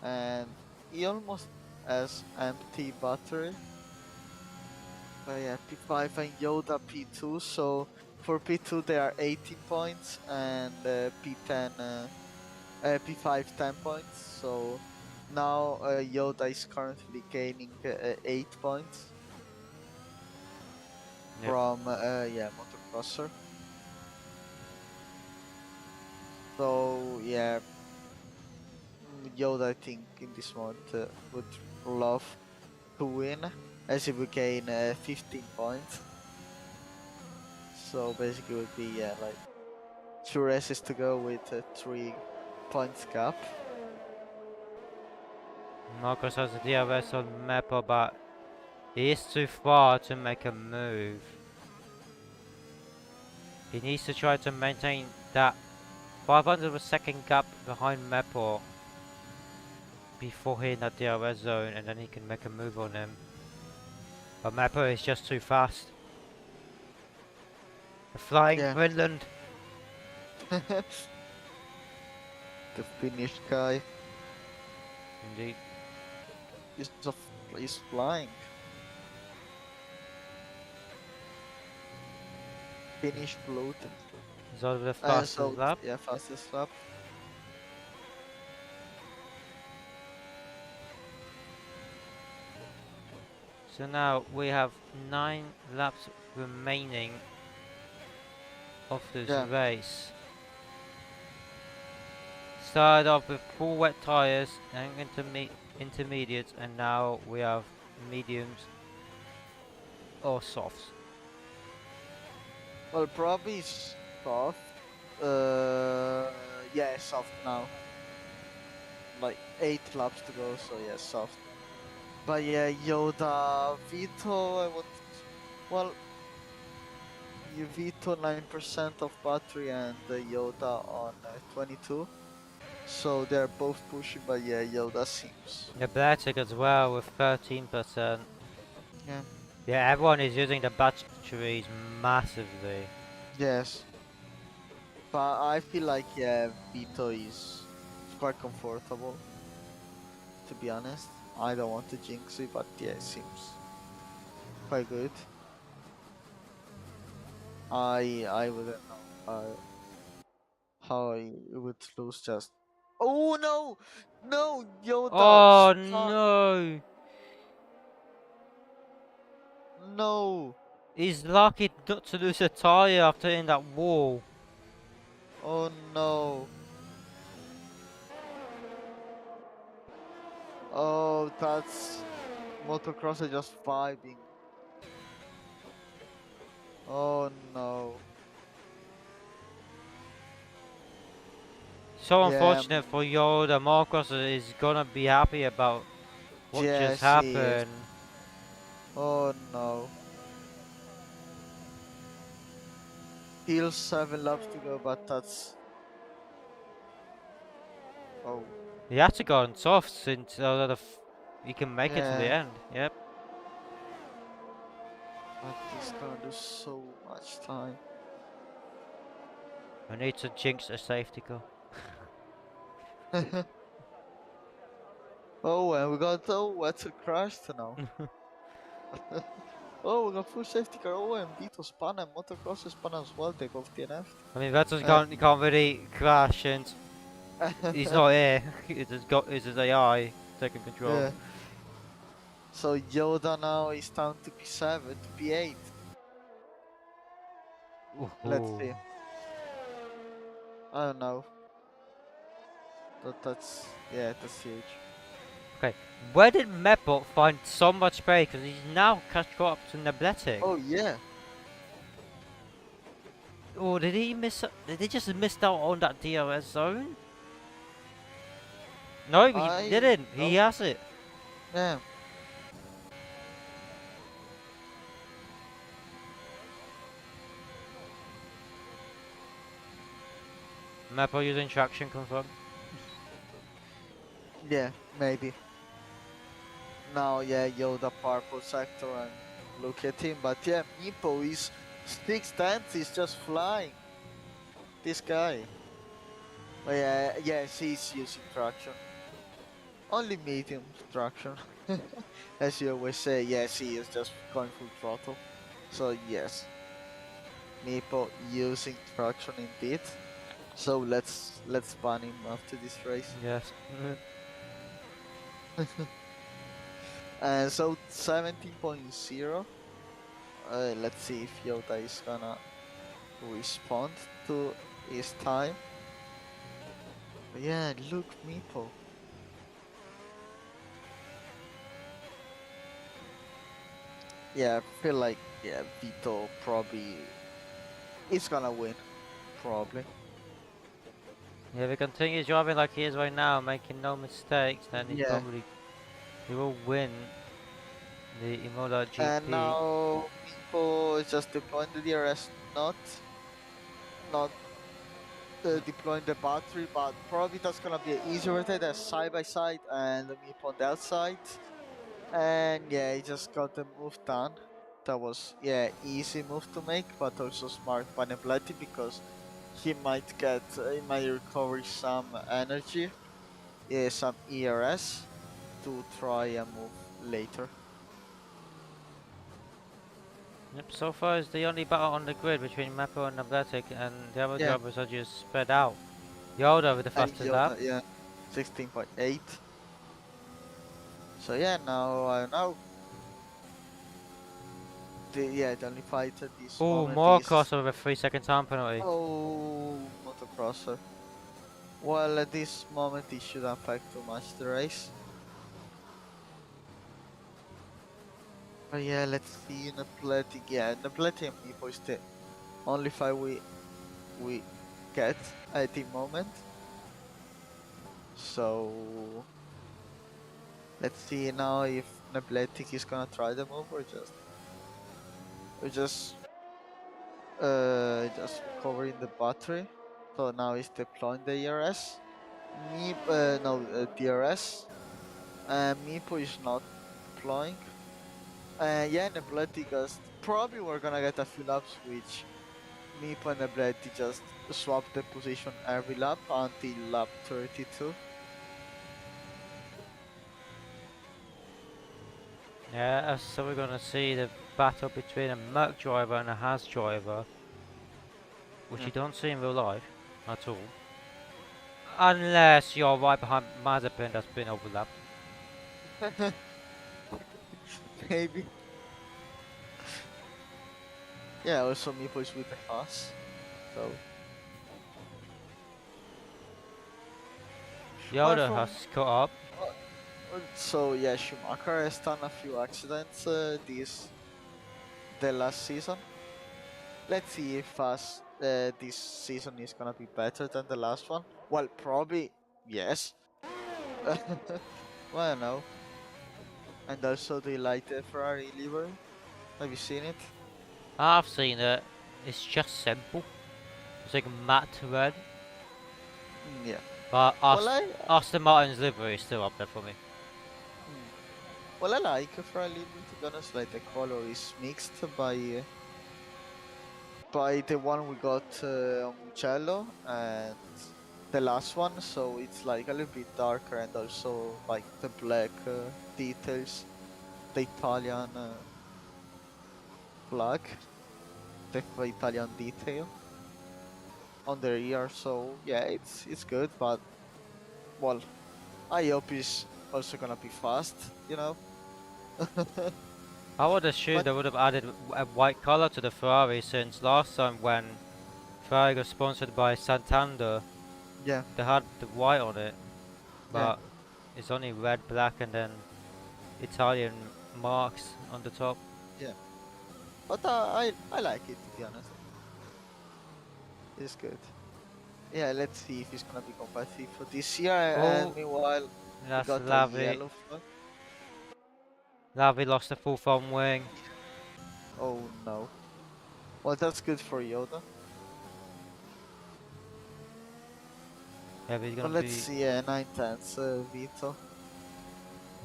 and he almost has empty battery. But yeah, P5 and Yoda P2. So for P2 they are 18 points, and P10, P5 10 points. So now Yoda is currently gaining 8 points.
Yep.
From yeah, motocrosser. So yeah, Yoda I think in this mode would love to win, as he would gain 15 points. So basically it would be yeah, like 2 races to go with a 3 points gap.
Marcos has a DRS on Mepo, but he is too far to make a move. He needs to try to maintain that 500 of a second gap behind Mepo before hitting that DRS zone, and then he can make a move on him. But Mepo is just too fast. The flying
Yeah.
Finland.
The Finnish guy
Indeed.
is flying. Finnish blood.
He's over the fastest
So,
lap.
yeah, fastest lap.
So now we have 9 laps remaining of this
Yeah.
race. Started off with full wet tyres and intermediates, and now we have mediums or softs.
Well, probably soft. Yeah, soft now. Like 8 laps to go, so yeah, soft. But yeah, Yoda, Vito, I would. Well, you Vito 9% of battery and Yoda on 22. So they're both pushing, but yeah, Yoda seems.
The Blatic as well with 13%.
Yeah.
Yeah, everyone is using the batteries massively.
Yes. But I feel like yeah, Vito is quite comfortable. To be honest, I don't want to jinx it, but yeah, it seems quite good. I wouldn't know how I would lose just. Oh no, no Yoda!
Oh
Stop.
no!
No!
He's lucky not to lose a tyre after hitting that wall.
Oh no! Oh, that's motocrosser just vibing. Oh no!
So
Yeah,
unfortunate for Yoda. Marcos is gonna be happy about what
yes,
just
he is.
happened.
Oh no! Still 7 laps to go, but that's. Oh.
He had to go on soft since he can make it to the
Yeah.
end. Yep.
But he's gonna lose so much time.
We need to jinx a safety car.
Oh, and we got what's a crash now. Oh, we got full safety car. Oh, and Vito spun and motocross spun as well. Take off DNF.
I mean, Vettel can't really crash and he's not here. It's his AI taking control.
Yeah. So Yoda now is down to P7, to P8. Let's
Ooh.
see. I don't know. That's huge.
Okay, where did Mepot find so much space? Because he's now caught up to Nabletic.
Oh yeah.
Or did he miss? Did he just missed out on that DRS zone? No, he
I
didn't. He
no.
has it.
Yeah.
Mepot using traction confirmed.
Yeah. Maybe. Now, yeah, Yoda purple sector and look at him. But yeah, Meepo is 6 tenths. He's just flying. This guy. But yeah, yes, he's using traction. Only medium traction. As you always say, yes, he is just going full throttle. So yes, Meepo using traction indeed. So let's ban him after this race.
Yes.
And so 17.0. Let's see if Yoda is gonna respond to his time. But yeah, look, Meepo. Yeah, I feel like Vito probably is gonna win. Probably.
Yeah, if he continues driving like he is right now, making no mistakes, then
Yeah.
he will win the Imola GP.
And now Meepo is just deploying the DRS, not deploying the battery, but probably that's gonna be an easy rotate as side by side and the Meepo on the outside. And yeah, he just got the move done. That was easy move to make, but also smart by Nebleti because he might recover some energy, some ERS to try and move later.
Yep, so far it's the only battle on the grid between Meppo and Nabletic, and the other
Yeah.
drivers are just spread out. Yoda with the
And
fastest lap.
Yoda, yeah, 16.8. So yeah, now I don't know. The only fight at this
Oh,
moment
more
is
crossover 3 second time penalty.
motocrosser. Well, at this moment it shouldn't affect too much the race. But yeah, let's see Nepletic. Yeah, Nepletic and Meepo is the only fight we get at the moment. So let's see now if Nepletic is gonna try the move or just recovering the battery. So now he's deploying the ERS. DRS. And Meepo is not deploying. Yeah, Nebletti just probably we're gonna get a few laps which Meepo and Nebletti just swap the position every lap until lap 32.
Yeah, so we're gonna see the battle between a Merc driver and a Haas driver, which you don't see in real life at all. Unless you're right behind Mazepin that's been overlapped.
Maybe. Yeah, also Meepo is with the Haas. So
Yoda
from-
has caught up.
so yeah, Schumacher has done a few accidents the last season. Let's see if this season is gonna be better than the last one. Well, probably yes. Well, I don't know. And also they like the Ferrari livery. Have you seen it?
I've seen it. It's just simple. It's like matte red.
Yeah.
But
Well,
Aston Martin's livery is still up there for me.
I like a Ferrari livery to be honest. Like the color is mixed by the one we got on Mugello and the last one, so it's like a little bit darker and also like the black details, the Italian flag, the Italian detail on the rear. So yeah, it's good, but well, I hope it's also gonna be fast, you know.
I would assume
But-
they would have added a white color to the Ferrari, since last time when Ferrari was sponsored by Santander,
Yeah,
they had the white on it,
yeah.
but it's only red, black, and then Italian marks on the top.
Yeah. But I like it, to be honest. It's good. Yeah, let's see if it's gonna be competitive for this year. And
Oh,
meanwhile, we
that's
got a
Lavi.
yellow flag.
Lavi lost the full front wing.
Oh no. Well, that's good for Yoda.
Yeah, but he's
But
gonna
let's
be.
see, 9 tenths, Vito.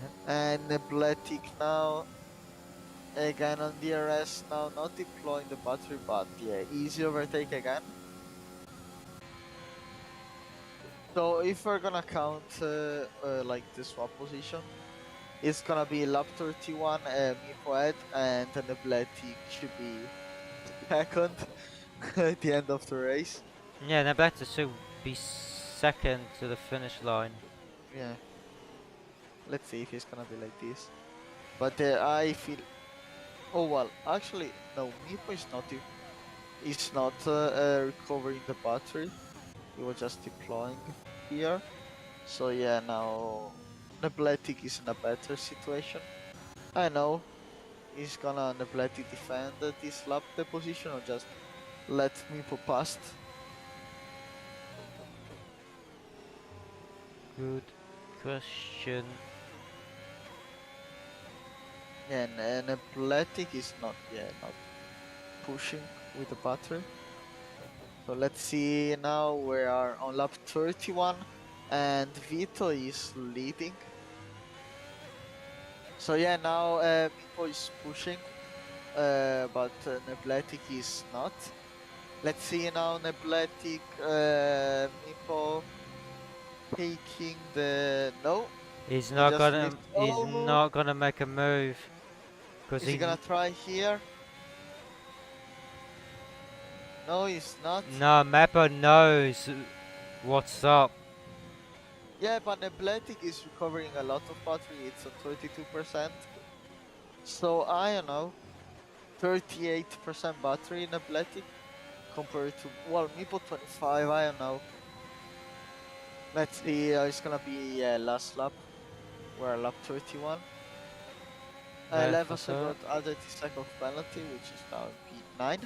Yep.
And Nebletic now. Again on DRS now, not deploying the battery, but yeah, easy overtake again. So if we're gonna count like the swap position, it's gonna be lap 31, Mipoed, and then the Nebletic should be second at the end of the race.
Yeah, they're better to be second to the finish line.
Yeah, let's see if it's gonna be like this. But I feel, oh well, actually no, Mipo is not. It's not recovering the battery. He was just deploying here. So yeah, now Nebletic is in a better situation. I know he's gonna Nebletic defend this lap the position or just let Mipo past.
Good question.
Yeah, and Nebletic is not pushing with the battery. So let's see, now we are on lap 31 and Vito is leading. So yeah, now Mipo is pushing, but Nebletic is not. Let's see now, Nebletic, Mipo taking the no.
He's
He
not
just
gonna.
lifts-
He's
Oh!
not gonna make a move. Cause
Is he gonna try here? No, he's not.
No, Mappa knows what's up.
Yeah, but Nebletic is recovering a lot of battery. It's at 32%. So I don't know, 38% battery in Nebletic compared to, well, Meeple 25, I don't know. Let's see, it's gonna be last lap. We're lap 31. Leva's got a 30-second penalty, which is now P9.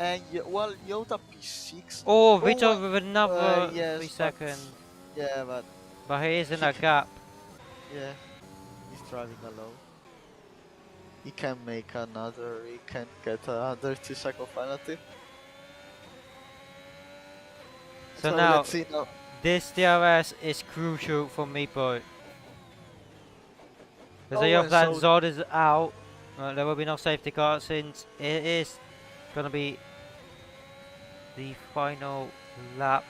And well, Yoda P6.
Oh, Vito
well,
with another
yes,
3
but-
seconds.
Yeah,
But he is in
he
a
can-
gap.
yeah, he's driving alone. He can make another, he can get another 2-second penalty.
So now,
let's see now.
this DRS is crucial for Meepo. Because the
Oh,
other than
so-
Zod is out, there will be no safety car since it is gonna be the final lap.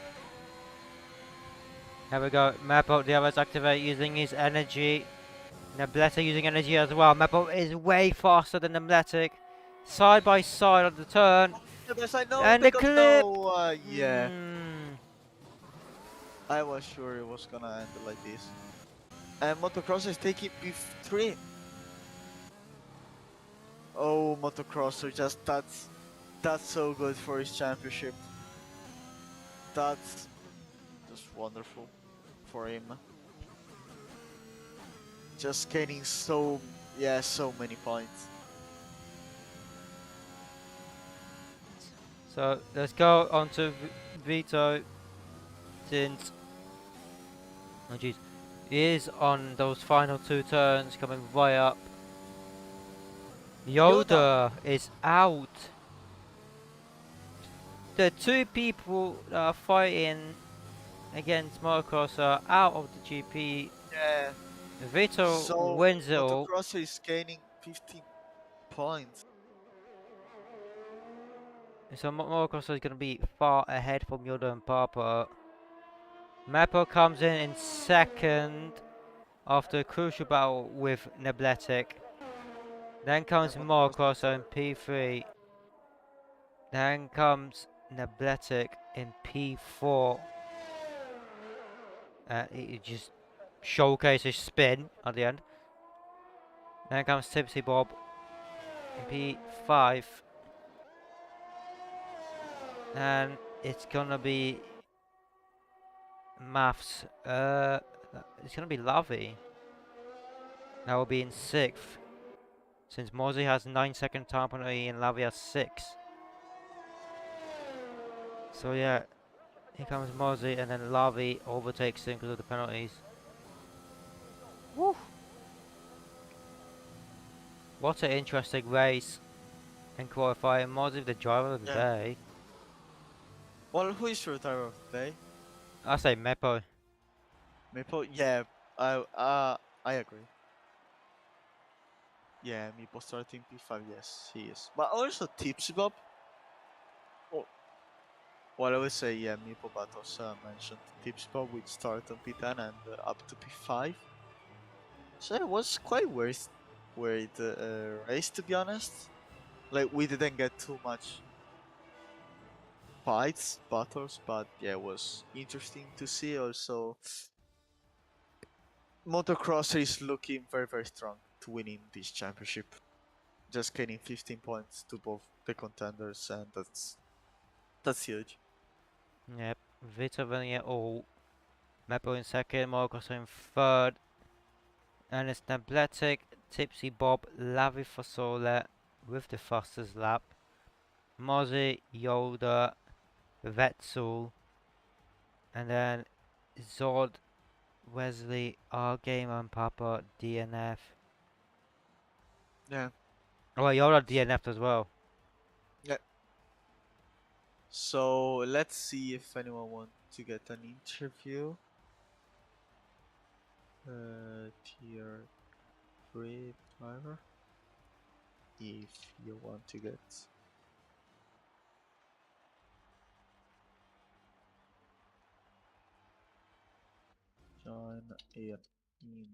Here we go, Meepo DRS activate using his energy. Nebletic using energy as well. Meepo is way faster than Nebletic. Side by side on the turn.
Yes, I know,
And
they
the
got
clip!
no, yeah.
Mm.
I was sure it was gonna end like this. And Motocross is taking P3. Oh, Motocrosser, just that's so good for his championship. That's just wonderful for him. Just gaining so many points.
So let's go on to Vito, since oh jeez, he is on those final 2 turns coming way up. Yoda is out. The 2 people that are fighting against Motocross are out of the GP.
Yeah.
Vito
So
wins it all.
Motocrosser is gaining 15 points.
So Motocross is going to be far ahead from Yoda and Papa. Mappo comes in second after a crucial battle with Nebletic. Then comes
Yeah,
Motocross in P3. Then comes Nebletic in P4. He just showcases spin at the end. Then comes Tipsy Bob P5, and it's gonna be maths. It's gonna be Lavi. That will be in 6th, since Mozzie has 9-second time penalty and Lavi has 6. So yeah, here comes Mozzie, and then Lavi overtakes him because of the penalties. Woo! What an interesting race in qualifying. Mozzie the driver of the
Yeah.
day.
Well, who is your driver of the day?
I say Mepo.
Meepo? Yeah, I agree. Yeah, Meepo starting P5, yes, he is. But also Tipsy Bob. Oh, well, I would say, yeah, Meepo, but also mentioned Tipsy Bob with start on P10 and up to P5. So it was quite worth race, to be honest. Like, we didn't get too much fights, battles, but yeah, it was interesting to see. Also, Motocross is looking very strong to winning this championship. Just getting 15 points to both the contenders, and that's huge.
Yep. Vito winning it all. Mepo in 2nd, Morgoso in 3rd. And it's Nabletic, Tipsy Bob, Lavi Fasole with the fastest lap. Mozzie, Yoda, Vetzel, and then Zod, Wesley, R Game and Papa, DNF.
Yeah.
Oh, Yoda DNF'd as well.
Yeah. So let's see if anyone wants to get an interview. Tier 3 driver. If you want to get. Join an interview.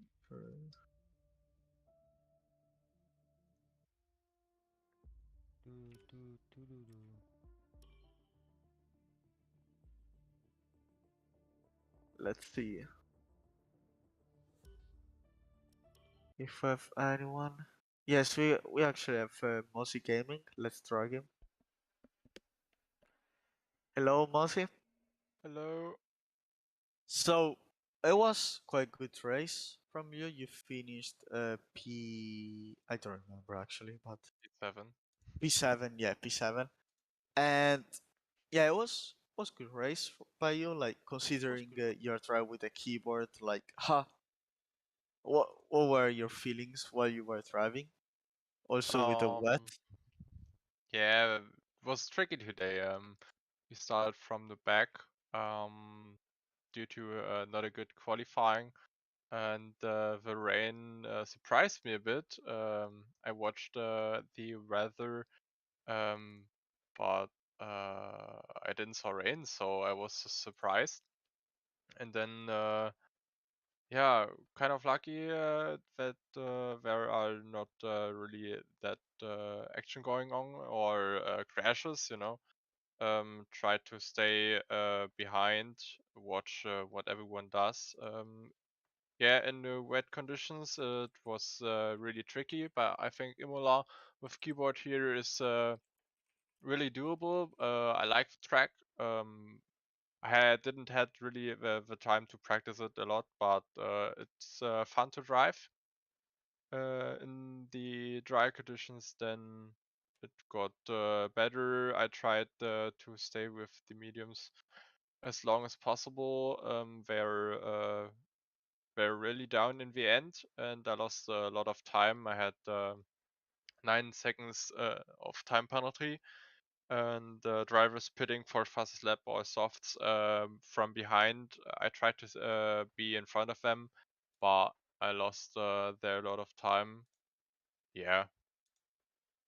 Let's see if we have anyone. Yes, we actually have Mossy Gaming. Let's drag him. Hello, Mossy.
Hello.
So it was quite good race from you. You finished P. I don't remember actually, but
P7.
P7. Yeah, P7. And yeah, it was good race by you. Like considering
good.
your drive with the keyboard, like, what were your feelings while you were driving? Also with the wet.
Yeah, it was tricky today. We started from the back, um, due to not a good qualifying, and the rain surprised me a bit. I watched the weather, um, but I didn't saw rain, so I was surprised. And then yeah, kind of lucky that there are not really that action going on or crashes, you know. Try to stay behind, watch what everyone does. Yeah, in the wet conditions, it was really tricky, but I think Imola with keyboard here is really doable. I like the track. I didn't had really the time to practice it a lot, but it's fun to drive in the dry conditions. Then it got better. I tried to stay with the mediums as long as possible. They're really down in the end, and I lost a lot of time. I had 9 seconds of time penalty, and drivers pitting for fastest lap or softs from behind. I tried to be in front of them, but I lost there a lot of time. Yeah,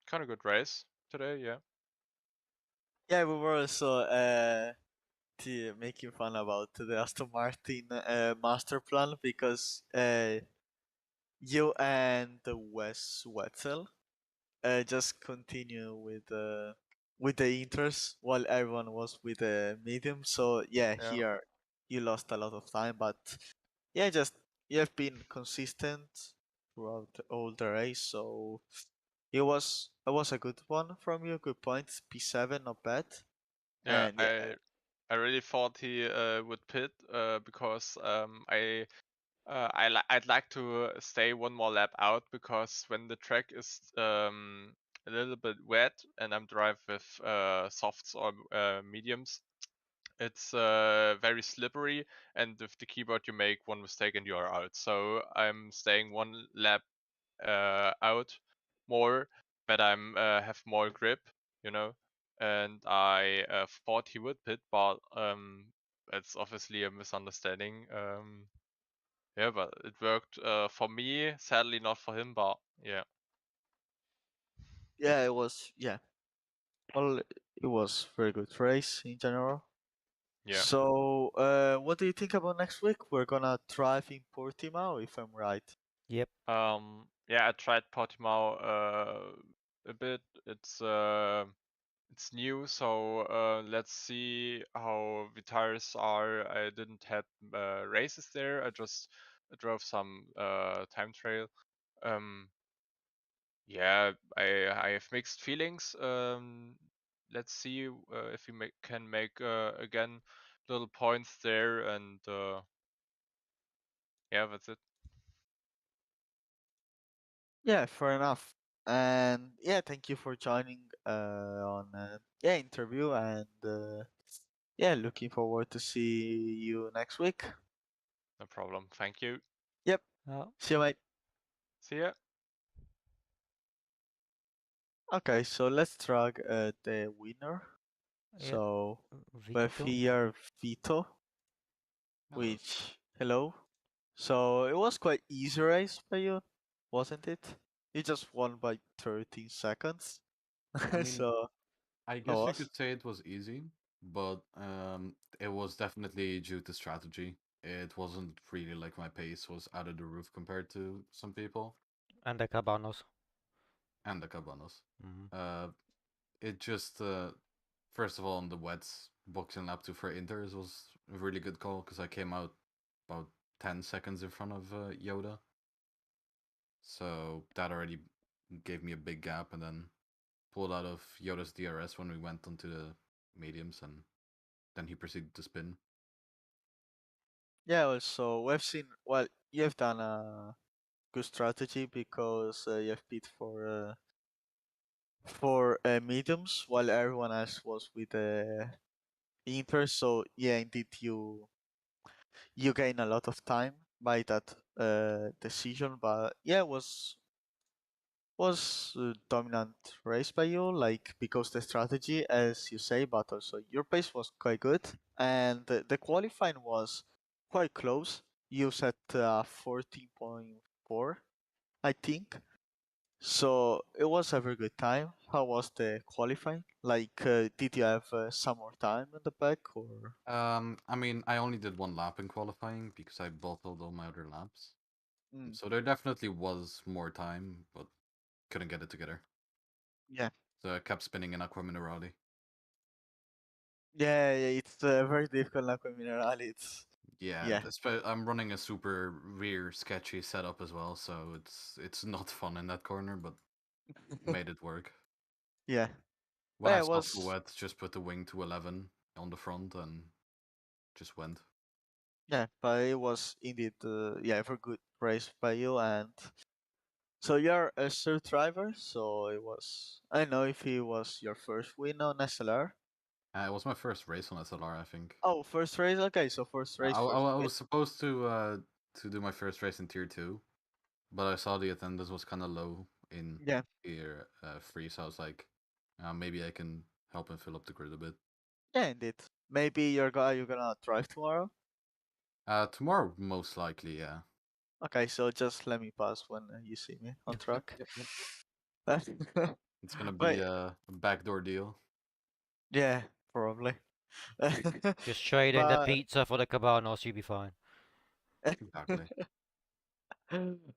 kind of good race today. Yeah.
Yeah, we were also making fun about the Aston Martin master plan because you and Wes Wetzel just continue with the inters while everyone was with the medium. So yeah,
Yeah.
here you lost a lot of time, but yeah, just you have been consistent throughout all the race. So it was a good one from you. Good points. P7, not bad.
Yeah,
And yeah,
I really thought he would pit because I'd like to stay one more lap out because when the track is a little bit wet and I'm driving with softs or mediums, it's very slippery, and with the keyboard you make one mistake and you are out. So I'm staying one lap out more, but I'm have more grip, you know. And I thought he would pit, but it's obviously a misunderstanding. Yeah, but it worked for me. Sadly, not for him, but yeah.
yeah, it was yeah. Well, it was very good race in general.
Yeah.
So, what do you think about next week? We're gonna drive in Portimao, if I'm right.
Yep.
Yeah, I tried Portimao a bit. It's new, so let's see how the tires are. I didn't have races there. I just drove some time trial. Um, yeah, I have mixed feelings. Let's see if we can make again little points there, and yeah, that's it.
Yeah, fair enough. And yeah, thank you for joining on yeah interview and yeah, looking forward to see you next week.
No problem. Thank you.
Yep.
Oh,
See you, mate.
See ya.
Okay, so let's drag the winner.
yep.
So we have
Vito.
here Vito,
Hello.
which hello. So it was quite easy race by you, wasn't it? You just won by 13 seconds.
I mean,
So
I
how
guess you
was?
could say it was easy, but it was definitely due to strategy. It wasn't really like my pace was out of the roof compared to some people
And the Cabanos.
and the Cabanos.
Mhm.
It just first of all on the wets boxing lap 2 for Inters was a really good call because I came out about 10 seconds in front of Yoda, so that already gave me a big gap, and then pulled out of Yoda's DRS when we went onto the mediums, and then he proceeded to spin.
Yeah, also we've seen. Well, you have done a good strategy because you have bid for mediums while everyone else was with Inter. So yeah, indeed you gain a lot of time by that decision. But yeah, it was dominant race by you, like because the strategy, as you say, but also your pace was quite good, and the qualifying was quite close. You set 14.4, I think. So it was a very good time. How was the qualifying? Like, did you have some more time in the back, or?
I mean, I only did one lap in qualifying because I bottled all my other laps.
Mm,
So there definitely was more time, but couldn't get it together.
yeah,
So I kept spinning in Aqua Minerali.
yeah, it's very difficult like with Minerali.
Yeah,
Yeah,
I'm running a super rear sketchy setup as well, so it's not fun in that corner, but made it work.
yeah.
When
But
I
it
stopped the
was.
wet, just put the wing to 11 on the front and just went.
Yeah, but it was indeed, yeah, a very good race by you. And so you're a third driver, so it was. I don't know if it was your first win on SLR.
It was my first race on SLR, I think.
Oh, first race. Okay, so first race, first
I
win.
was supposed to do my first race in tier 2, but I saw the attendance was kind of low in
Yeah,
tier 3, so I was like, maybe I can help and fill up the grid a bit.
yeah, indeed. Maybe you're gonna drive tomorrow.
Tomorrow, most likely, yeah.
Okay, so just let me pass when you see me on
Yep, yep,
track.
yep, yep.
But
It's gonna be
but
a backdoor deal.
yeah, probably.
Just trade in the
But
pizza for the Cabanos, you'll be fine.
Exactly.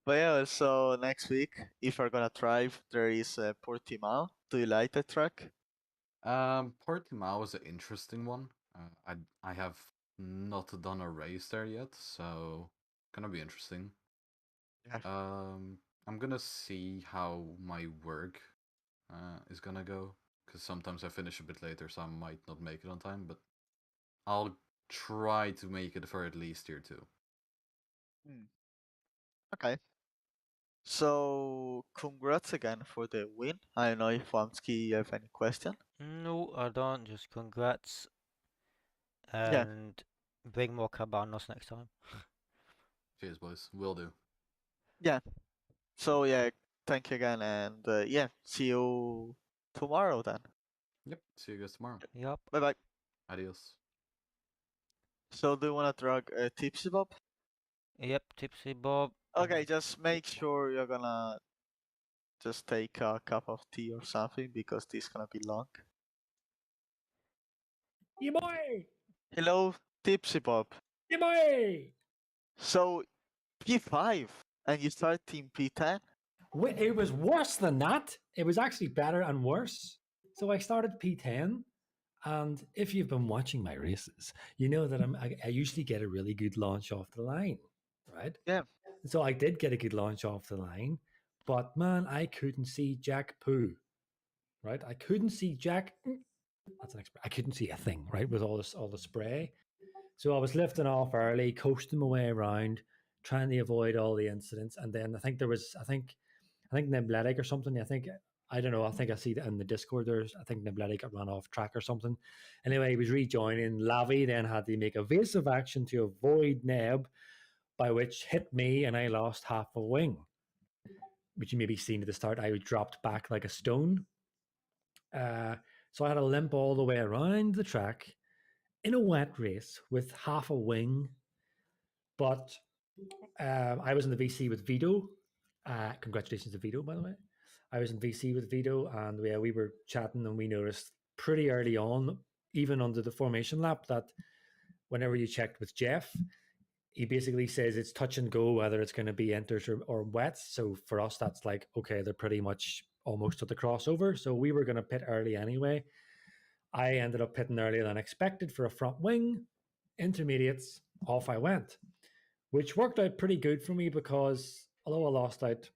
but yeah, so next week, if we're gonna drive, there is Portimao. Do you like the track?
Portimao is an interesting one. I have not done a race there yet, so gonna be interesting.
Yeah.
I'm gonna see how my work is gonna go, because sometimes I finish a bit later, so I might not make it on time. But I'll try to make it for at least tier 2.
Okay. So congrats again for the win. I don't know if Wamski you have any question.
No, I don't. Just congrats
Yeah.
and bring more cabanos next time.
Cheers, boys. Will do.
Yeah. So yeah, thank you again, and yeah, see you tomorrow then.
Yep. See you guys tomorrow.
Yep.
Bye bye.
Adios.
So do you wanna drag Tipsy Bob?
Yep. Tipsy Bob.
Okay, just make sure you're gonna just take a cup of tea or something because this is gonna be long.
Yeah, boy!
Hello, Tipsy Bob.
Yeah, boy!
So P5 and you start team P10?
It was worse than that. It was actually better and worse. So I started P10, and if you've been watching my races, you know that I usually get a really good launch off the line, right?
Yeah.
So I did get a good launch off the line, but man, I couldn't see Jack Poo, right? I couldn't see Jack. That's an I couldn't see a thing, right, with all the spray. So I was lifting off early, coasting my way around, trying to avoid all the incidents. And then I think Nebletic or something. I don't know. I think I see that in the Discord. I think Nebletic got run off track or something. Anyway, he was rejoining. Lavi then had to make evasive action to avoid Neb, by which hit me and I lost half a wing, which you maybe seen at the start. I dropped back like a stone. So I had to limp all the way around the track in a wet race with half a wing. But I was in the VC with Vito. Congratulations to Vito, by the way. I was in VC with Vito, and we were chatting, and we noticed pretty early on, even under the formation lap, that whenever you checked with Jeff, he basically says it's touch and go whether it's going to be enters or wets. So for us, that's like, okay, they're pretty much almost at the crossover. So we were going to pit early anyway. I ended up pitting earlier than expected for a front wing. Intermediates, off I went, which worked out pretty good for me because although I lost out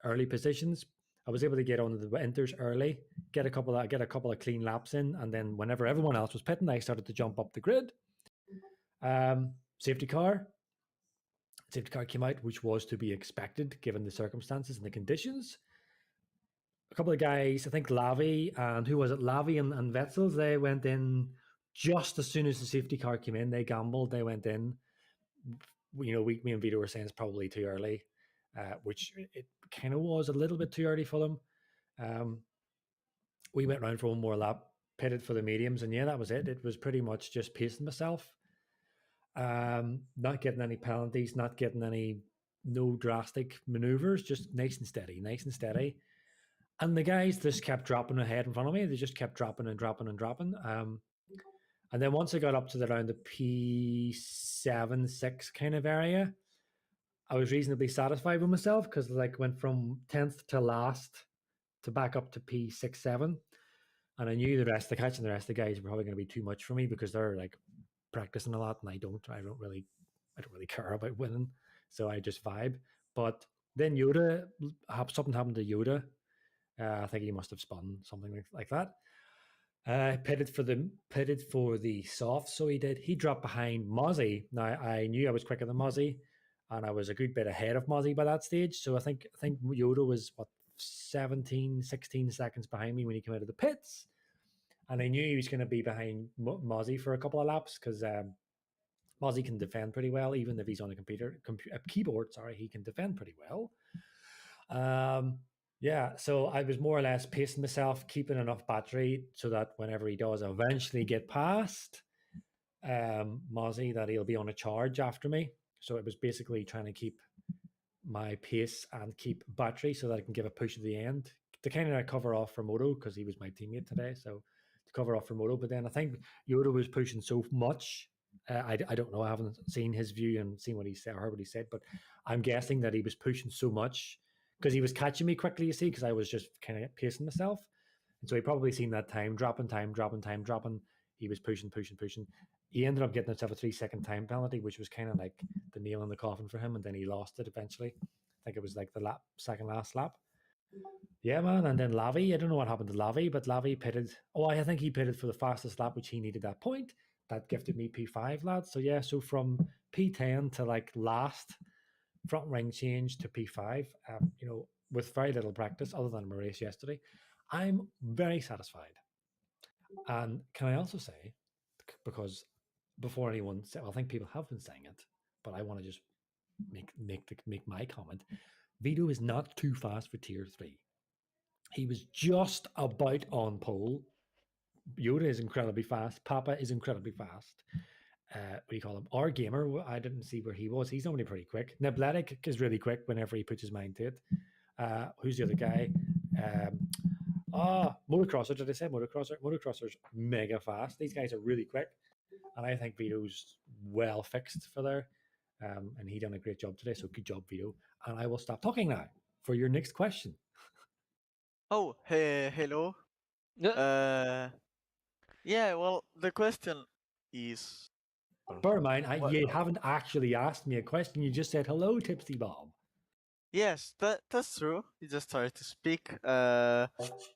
early positions, I was able to get on the enters early, get a couple of clean laps in, and then whenever everyone else was pitting, I started to jump up the grid. Safety car came out, which was to be expected given the circumstances and the conditions. A couple of guys, I think Lavi and who was it? Lavi and Wetzels, they went in just as soon as the safety car came in. They gambled, they went in. Me and Vito were saying it's probably too early, which it kind of was a little bit too early for them. We went round for one more lap, pitted for the mediums, and yeah, that was it. It was pretty much just pacing myself. Not getting any penalties, not getting no drastic maneuvers, just nice and steady. And the guys just kept dropping ahead in front of me. They just kept dropping and dropping and dropping. And then once I got up to around the P7, 6 kind of area, I was reasonably satisfied with myself because went from 10th to last to back up to P6, 7. And I knew catching the rest of the guys were probably going to be too much for me because they're practicing a lot and I don't really care about winning. So I just vibe. But then something happened to Yoda. I think he must have spun something like that. Pitted for the soft, so he did. He dropped behind Mozzie. Now I knew I was quicker than Mozzie, and I was a good bit ahead of Mozzie by that stage. So I think Yoda was 17, 16 seconds behind me when he came out of the pits, and I knew he was going to be behind Mozzie for a couple of laps because Mozzie can defend pretty well, even if he's on a keyboard. Sorry, he can defend pretty well. Yeah, so I was more or less pacing myself, keeping enough battery so that whenever he does eventually get past Mozzie, that he'll be on a charge after me. So it was basically trying to keep my pace and keep battery so that I can give a push at the end to kind of cover off for Moto because he was my teammate today. So to cover off for Moto, but then I think Yoda was pushing so much. I don't know. I haven't seen his view and seen what he said or heard what he said, but I'm guessing that he was pushing so much because he was catching me quickly, you see, because I was just kind of pacing myself. And so he probably seen that time dropping. He was pushing. He ended up getting himself a 3-second time penalty, which was kind of like the nail in the coffin for him. And then he lost it eventually. think it was like the second last lap. Yeah, man. And then Lavi, I don't know what happened to Lavi, but Lavi pitted. Oh, I think he pitted for the fastest lap, which he needed that point. That gifted me P5, lads. So yeah, so from P10 to like last front ring change to P5, with very little practice other than my race yesterday, I'm very satisfied. And can I also say, because before anyone said, well, I think people have been saying it, but I want to just make my comment. Vito is not too fast for tier 3. He was just about on pole. Yoda is incredibly fast. Papa is incredibly fast. What do you call him? Our gamer. I didn't see where he was. He's normally pretty quick. Nebletic is really quick whenever he puts his mind to it. Who's the other guy? Motocrosser. Did I say motocrosser? Motocrosser's mega fast. These guys are really quick, and I think Vito's well fixed for there. And he done a great job today. So good job, Vito. And I will stop talking now for your next question.
Oh, hey, hello. Yeah, well, the question is.
Bear in mind, you haven't actually asked me a question. You just said hello, Tipsy Bob.
Yes, that's true. You just started to speak.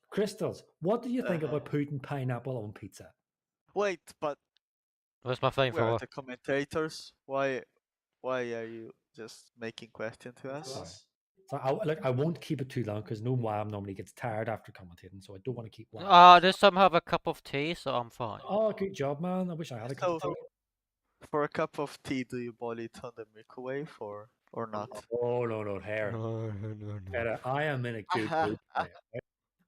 Crystals, what do you think about putting pineapple on pizza?
Wait, but
What's my flame
we are
for?
the commentators. Why are you just making question to us?
Sorry. So I won't keep it too long because no Wham normally gets tired after commentating, so I don't want to keep Wham.
Does some have a cup of tea, so I'm fine.
Oh, good job, man. I wish I had a cup of tea.
For a cup of tea, do you boil it on the microwave or not?
Oh, no, hair.
No.
Better. I am in a good mood.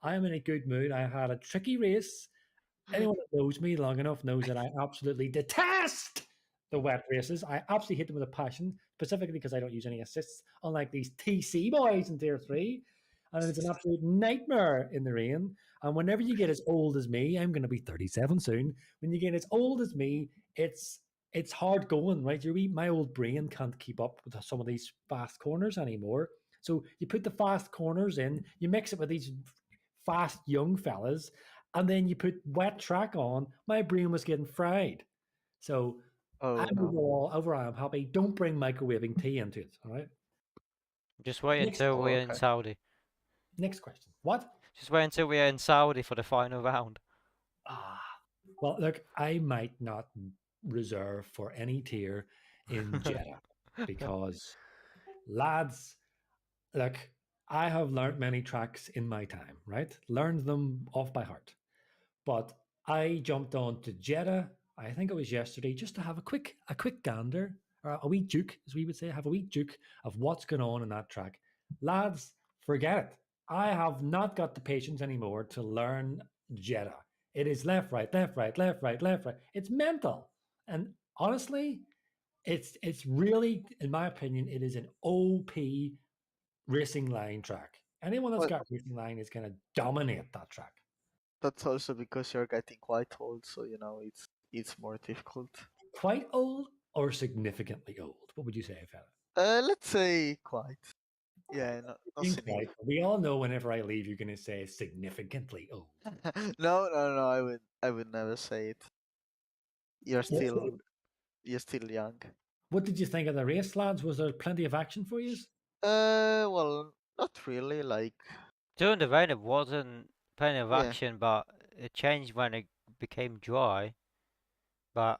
I am in a good mood. I had a tricky race. Anyone that knows me long enough knows that I absolutely detest the wet races. I absolutely hate them with a passion, specifically because I don't use any assists, unlike these TC boys in Tier 3. And it's an absolute nightmare in the rain. And whenever you get as old as me, I'm going to be 37 soon. When you get as old as me, it's hard going, right? My old brain can't keep up with some of these fast corners anymore. So you put the fast corners in, you mix it with these fast young fellas, and then you put wet track on. My brain was getting fried. So overall, I'm happy. Don't bring microwaving tea into it, all right?
Just wait until we're in Saudi.
Next question. What?
Just wait until we're in Saudi for the final round.
Well, look, I might not reserve for any tier in Jeddah because, lads, look, I have learned many tracks in my time, right? Learned them off by heart. But I jumped on to Jeddah, I think it was yesterday, just to have a quick gander, or a wee juke, as we would say, have a wee juke of what's going on in that track. Lads, forget it. I have not got the patience anymore to learn Jeddah. It is left, right, left, right, left, right, left, right. It's mental. And honestly, it's really, in my opinion, it is an OP racing line track. Anyone that's got racing line is going to dominate that track.
That's also because you're getting quite old, so it's more difficult.
Quite old or significantly old? What would you say, fella?
Let's say quite. Yeah, not
quite. We all know whenever I leave, you're going to say significantly old.
No, I would never say it. You're still young.
What did you think of the race, lads? Was there plenty of action for you?
Well, not really. Like
during the rain, it wasn't plenty of action, but it changed when it became dry. But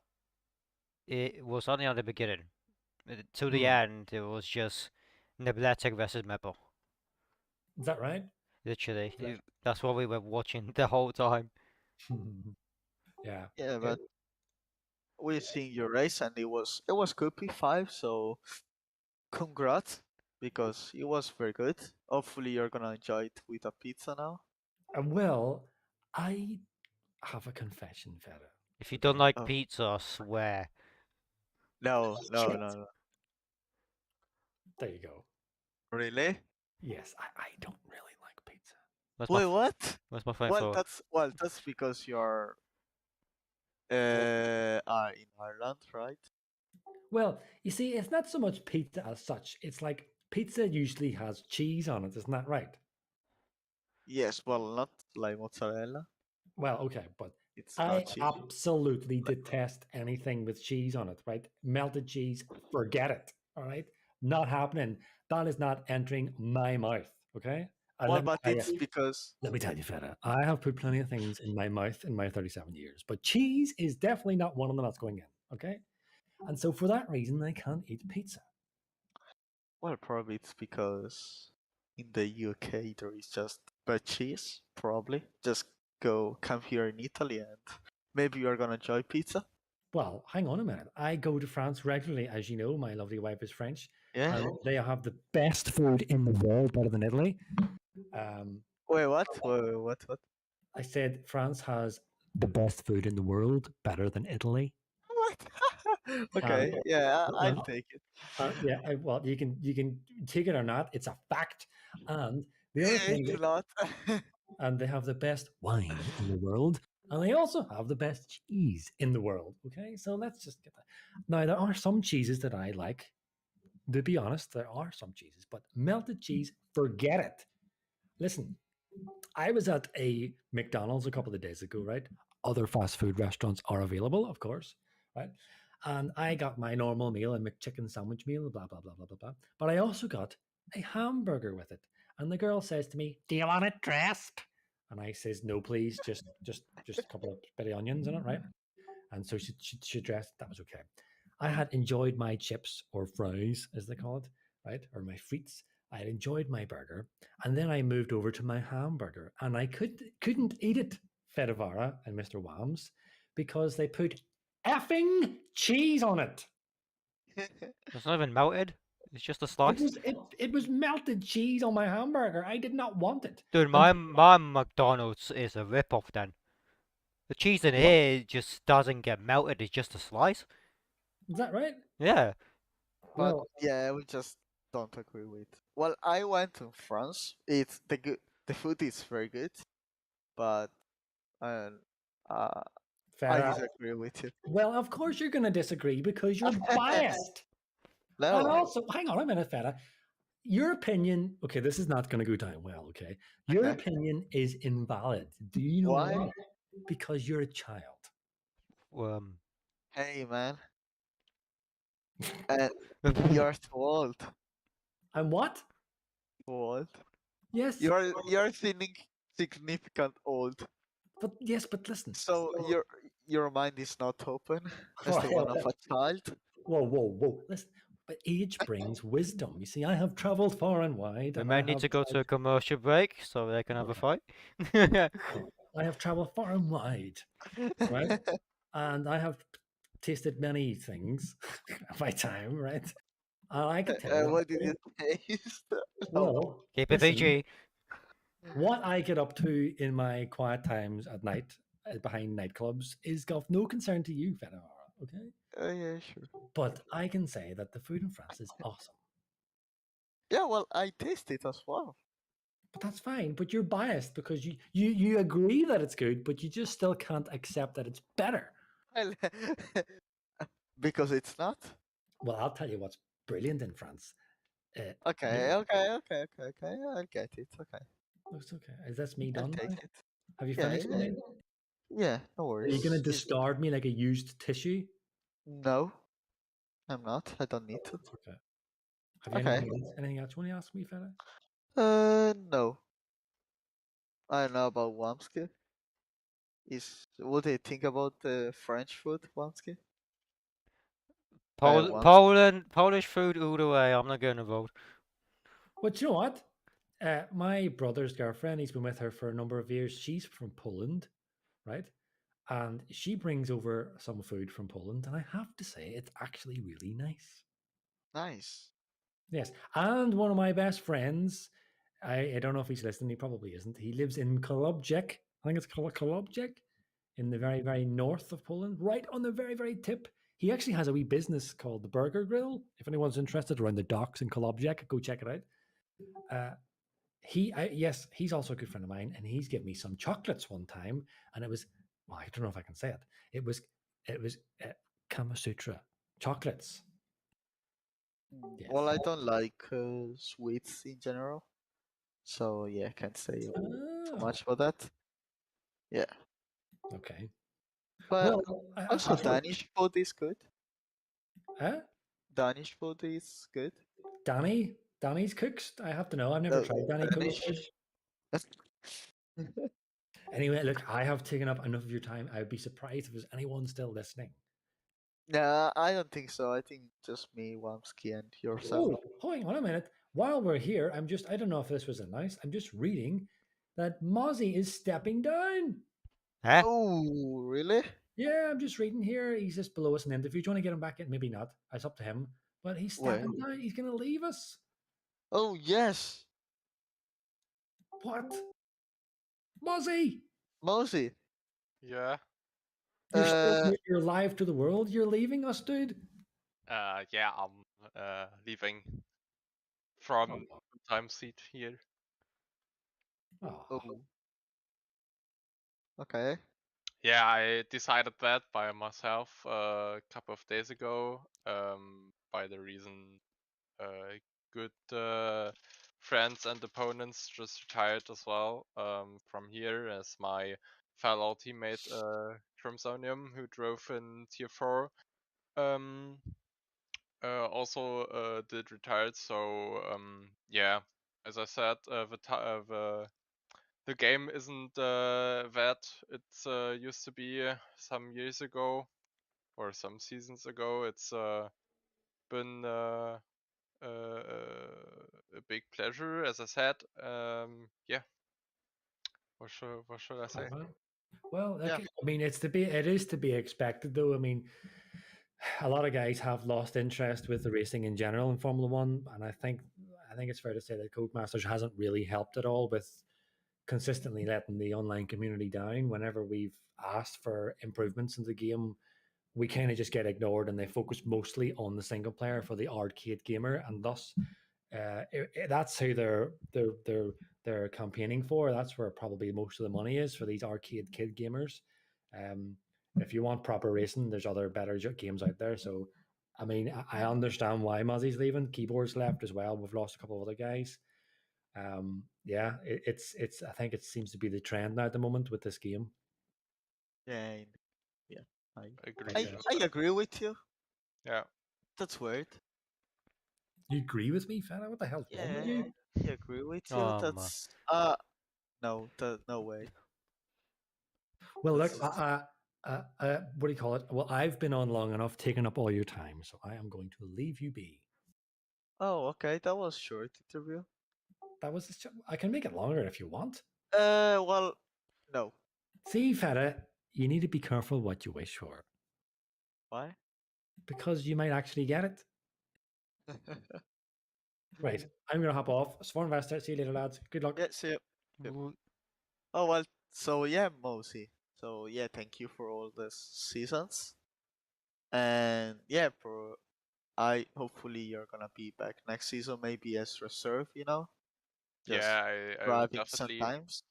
it was only on the beginning. To the end, it was just Nebletic versus Meppel.
Is that right?
Literally, that's what we were watching the whole time.
Yeah.
Yeah, but we've seen your race, and it was good P5. So, congrats, because it was very good. Hopefully, you're gonna enjoy it with a pizza now.
Well, I have a confession, fella.
If you don't like pizza, I swear.
No.
There you go.
Really?
Yes, I don't really like pizza.
Wait, what?
What's my phone for?
That's because you're in Ireland, right?
Well, you see, it's not so much pizza as such. It's like pizza usually has cheese on it, isn't that right?
Yes, well, not like mozzarella.
Well, okay, but
it's
I absolutely detest anything with cheese on it, right? Melted cheese, forget it, all right? Not happening. That is not entering my mouth. Okay. And
Well,
let me
but
tell
it's
you,
because
let me tell you, Feta, I have put plenty of things in my mouth in my 37 years, but cheese is definitely not one of them that's going in. Okay. And so for that reason, I can't eat pizza.
probably it's because in the UK there is just bad cheese. Probably just go come here in Italy and maybe you are gonna enjoy pizza.
Well, hang on a minute. I go to France regularly, as you know. My lovely wife is French,
Yeah.
and they have the best food in the world, better than Italy.
Wait, what? Wait, what?
I said France has the best food in the world, better than Italy.
What? Okay,
Um,
yeah, I'll
uh,
take it.
yeah, well, you can take it or not. It's a fact. And the other thing,
It's not.
and they have the best wine in the world, and they also have the best cheese in the world. Okay, so let's just get that. Now, there are some cheeses that I like. To be honest, there are some cheeses, but melted cheese, forget it. Listen, I was at a McDonald's a couple of days ago, right? Other fast food restaurants are available, of course, right? And I got my normal meal, a McChicken sandwich meal, blah, blah, blah, blah, blah, blah. But I also got a hamburger with it. And the girl says to me, "Do you want it dressed?" And I says, "No, please, just a couple of bitty onions in it, right?" And so she dressed. That was okay. I had enjoyed my chips or fries, as they call it, right, or my frites. I had enjoyed my burger, and then I moved over to my hamburger, and I couldn't eat it, Fedivara and Mister Wams, because they put effing cheese on it.
It's not even melted. It's just a
It
slice.
was it was melted cheese on my hamburger. I did not want it.
Dude, my McDonald's is a rip-off then. The cheese in
What?
here just doesn't get melted. It's just a slice.
Is that right?
Yeah.
But
Well,
yeah, we just don't agree with. Well, I went to France. It's the good. The food is very good, but uh, uh, I
Farah.
disagree with you.
Well, of course you're going to disagree because you're biased. And
No.
also, hang on a minute, Farah. Your opinion, okay, this is not going to go down well, okay? Your
Okay.
opinion is invalid. Do you know
Why?
why? Because you're a child.
Um.
Hey, man. And you're too old.
And what?
Too old.
Yes,
You're significant old.
but yes, but listen.
So your mind is not open as the one of a child.
Whoa, whoa, whoa. Listen, but age brings wisdom. You see, I have traveled far and wide,
We
and I
might need
have
to go to a commercial break so they can have a fight.
I have traveled far and wide, right? And I have tasted many things in my time, right? And I can tell you,
What did you taste? No.
well,
Keep it
listen,
PG.
what I get up to in my quiet times at night behind nightclubs is of no concern to you, Fenimara, okay?
Yeah, sure.
But I can say that the food in France is awesome.
Yeah, well, I taste it as well.
But that's fine. But you're biased because you agree that it's good, but you just still can't accept that it's better.
Well, because it's not.
Well, I'll tell you what's brilliant in France.
Okay. I'll get it. Okay,
It's okay. Is that me
I'll
done
take
now?
it.
Have you
Yeah,
finished?
yeah, yeah. No
Are you going to
worries.
discard me like a used tissue?
No, I'm not. I don't need to.
Okay. Have you
Okay.
anything else you want to ask me, fella?
No. I don't know about Wamsky. What do you think about the French food, Wamsky? Wamsky.
Polish food all the way. I'm not going to vote.
But you know what? My brother's girlfriend, he's been with her for a number of years. She's from Poland, right? And she brings over some food from Poland, and I have to say, it's actually really nice.
Nice.
Yes. And one of my best friends, I don't know if he's listening, he probably isn't. He lives in Kolobjek. I think it's called Kolobjek in the very, very north of Poland, right on the very, very tip. He actually has a wee business called the Burger Grill. If anyone's interested around the docks in Kolobjek, go check it out. Yes, he's also a good friend of mine, and he's given me some chocolates one time, and it was, well, I don't know if I can say it. It was Kama Sutra chocolates. Yes.
Well, I don't like sweets in general, so yeah, I can't say too much about that. Yeah,
Okay.
but
Well,
also Danish food is good.
Huh?
Danish food is good.
Danny? Danny's cooks? I have to know. I've never tried Danny cooks food. Anyway, look, I have taken up enough of your time. I would be surprised if there's anyone still listening.
Nah, I don't think so. I think just me, Wamsky, and yourself.
Oh, hang on a minute. While we're here, I don't know if this was announced. I'm just reading that Mozzie is stepping down.
Huh?
Oh, really?
Yeah, I'm just reading here. He's just below us in the interview. Do you want to get him back in? Maybe not. It's up to him. But he's stepping
Well.
down. He's going to leave us.
Oh, yes.
What? Mozzie!
Mosey.
Yeah.
You're live to the world. You're leaving us, dude.
Yeah, I'm leaving from time seat here.
Oh.
Oh. Okay.
Yeah, I decided that by myself a couple of days ago. By the reason, good friends and opponents just retired as well. From here, as my fellow teammate Crimsonium, who drove in Tier 4, also did retired. So yeah, as I said, the game isn't that it used to be some years ago or some seasons ago. It's been a big pleasure, as I said. Yeah. What should I say?
Well,
Yeah.
I mean, it is to be expected, though. I mean, a lot of guys have lost interest with the racing in general in Formula One, and I think it's fair to say that Codemasters hasn't really helped at all with consistently letting the online community down. Whenever we've asked for improvements in the game, we kind of just get ignored, and they focus mostly on the single player for the arcade gamer, and thus that's who they're campaigning for. That's where probably most of the money is for these arcade kid gamers. Um, if you want proper racing, there's other better games out there. So, I mean, I understand why Mozzie's leaving. Keyboard's left as well. We've lost a couple of other guys. Yeah, it's. I think it seems to be the trend now at the moment with this game.
Yeah. Yeah.
Agree.
I agree with you.
Yeah.
That's weird.
You agree with me, fella? What the hell's wrong with
Yeah.
you?
I agree with you.
Oh,
That's no, no way.
Well, look,
That's-
what do you call it? Well, I've been on long enough, taking up all your time, so I am going to leave you be.
Oh, okay. That was short interview.
That was. I can make it longer if you want.
Well, no.
See, fella, you need to be careful what you wish for
Why?
because you might actually get it. Right, I'm gonna hop off. Sworn Vesta. See you later, lads. Good luck.
Yeah. See you. Yep.
well.
Oh well. So yeah, Mosey. So yeah, thank you for all these seasons. And yeah, I hopefully you're gonna be back next season, maybe as reserve. Just
Yeah, I will
driving
definitely.
sometimes.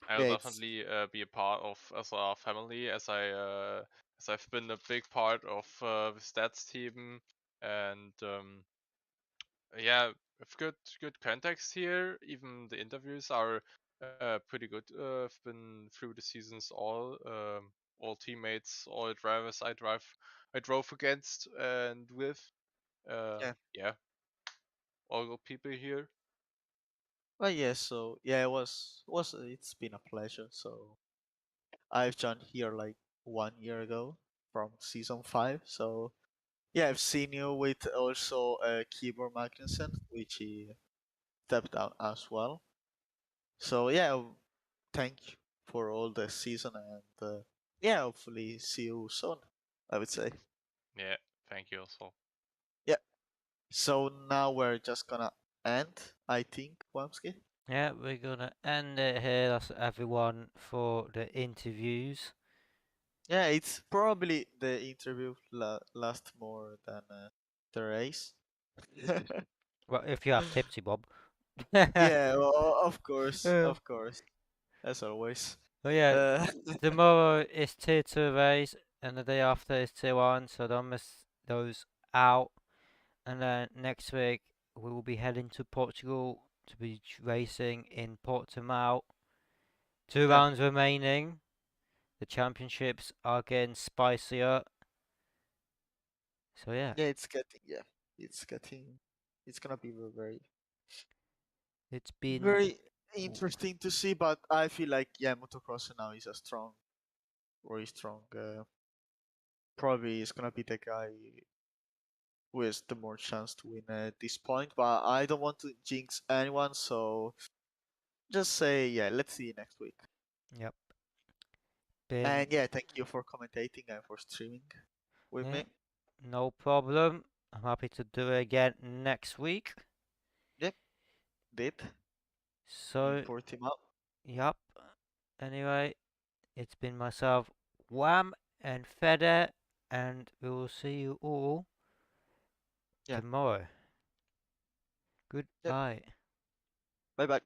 I'll
Yeah, it's
definitely be a part of SLR family, as I've been a big part of the stats team, and yeah, with good context here. Even the interviews are pretty good. I've been through the seasons all teammates, all drivers I drove against and with.
yeah.
Yeah, all good people here.
Well, yeah. So yeah, it's been a pleasure. So I've joined here like 1 year ago from season 5. So yeah, I've seen you with also Keyboard Magnussen, which he stepped down as well. So yeah, thank you for all the season, and yeah, hopefully see you soon, I would say.
Yeah, thank you also.
Yeah. So now we're just gonna end, I think, Wamsky.
Yeah, we're gonna end it here. That's everyone for the interviews.
Yeah, it's probably the interview last more than the race.
Well, if you have Tipsy Bob.
Yeah, well,
Yeah.
of course, as always.
Oh yeah,
Uh,
tomorrow is tier 2 race, and the day after is tier 1, so don't miss those out. And then next week we will be heading to Portugal to be racing in Portimao. 2
Yeah.
rounds remaining. The championships are getting spicier. So yeah.
yeah, it's getting It's gonna be very
It's been
very interesting to see. But I feel like motocross now is a strong, very strong. Probably is gonna be the guy who has the more chance to win at this point. But I don't want to jinx anyone, so just say let's see you next week.
yep. Been
And thank you for commentating and for streaming with
yeah,
me.
no problem. I'm happy to do it again next week.
Yep, did in
So
Portimao.
yep. Anyway, it's been myself, Wham and Feder, and we will see you all
Yeah.
tomorrow.
Yep.
Goodbye.
Bye bye.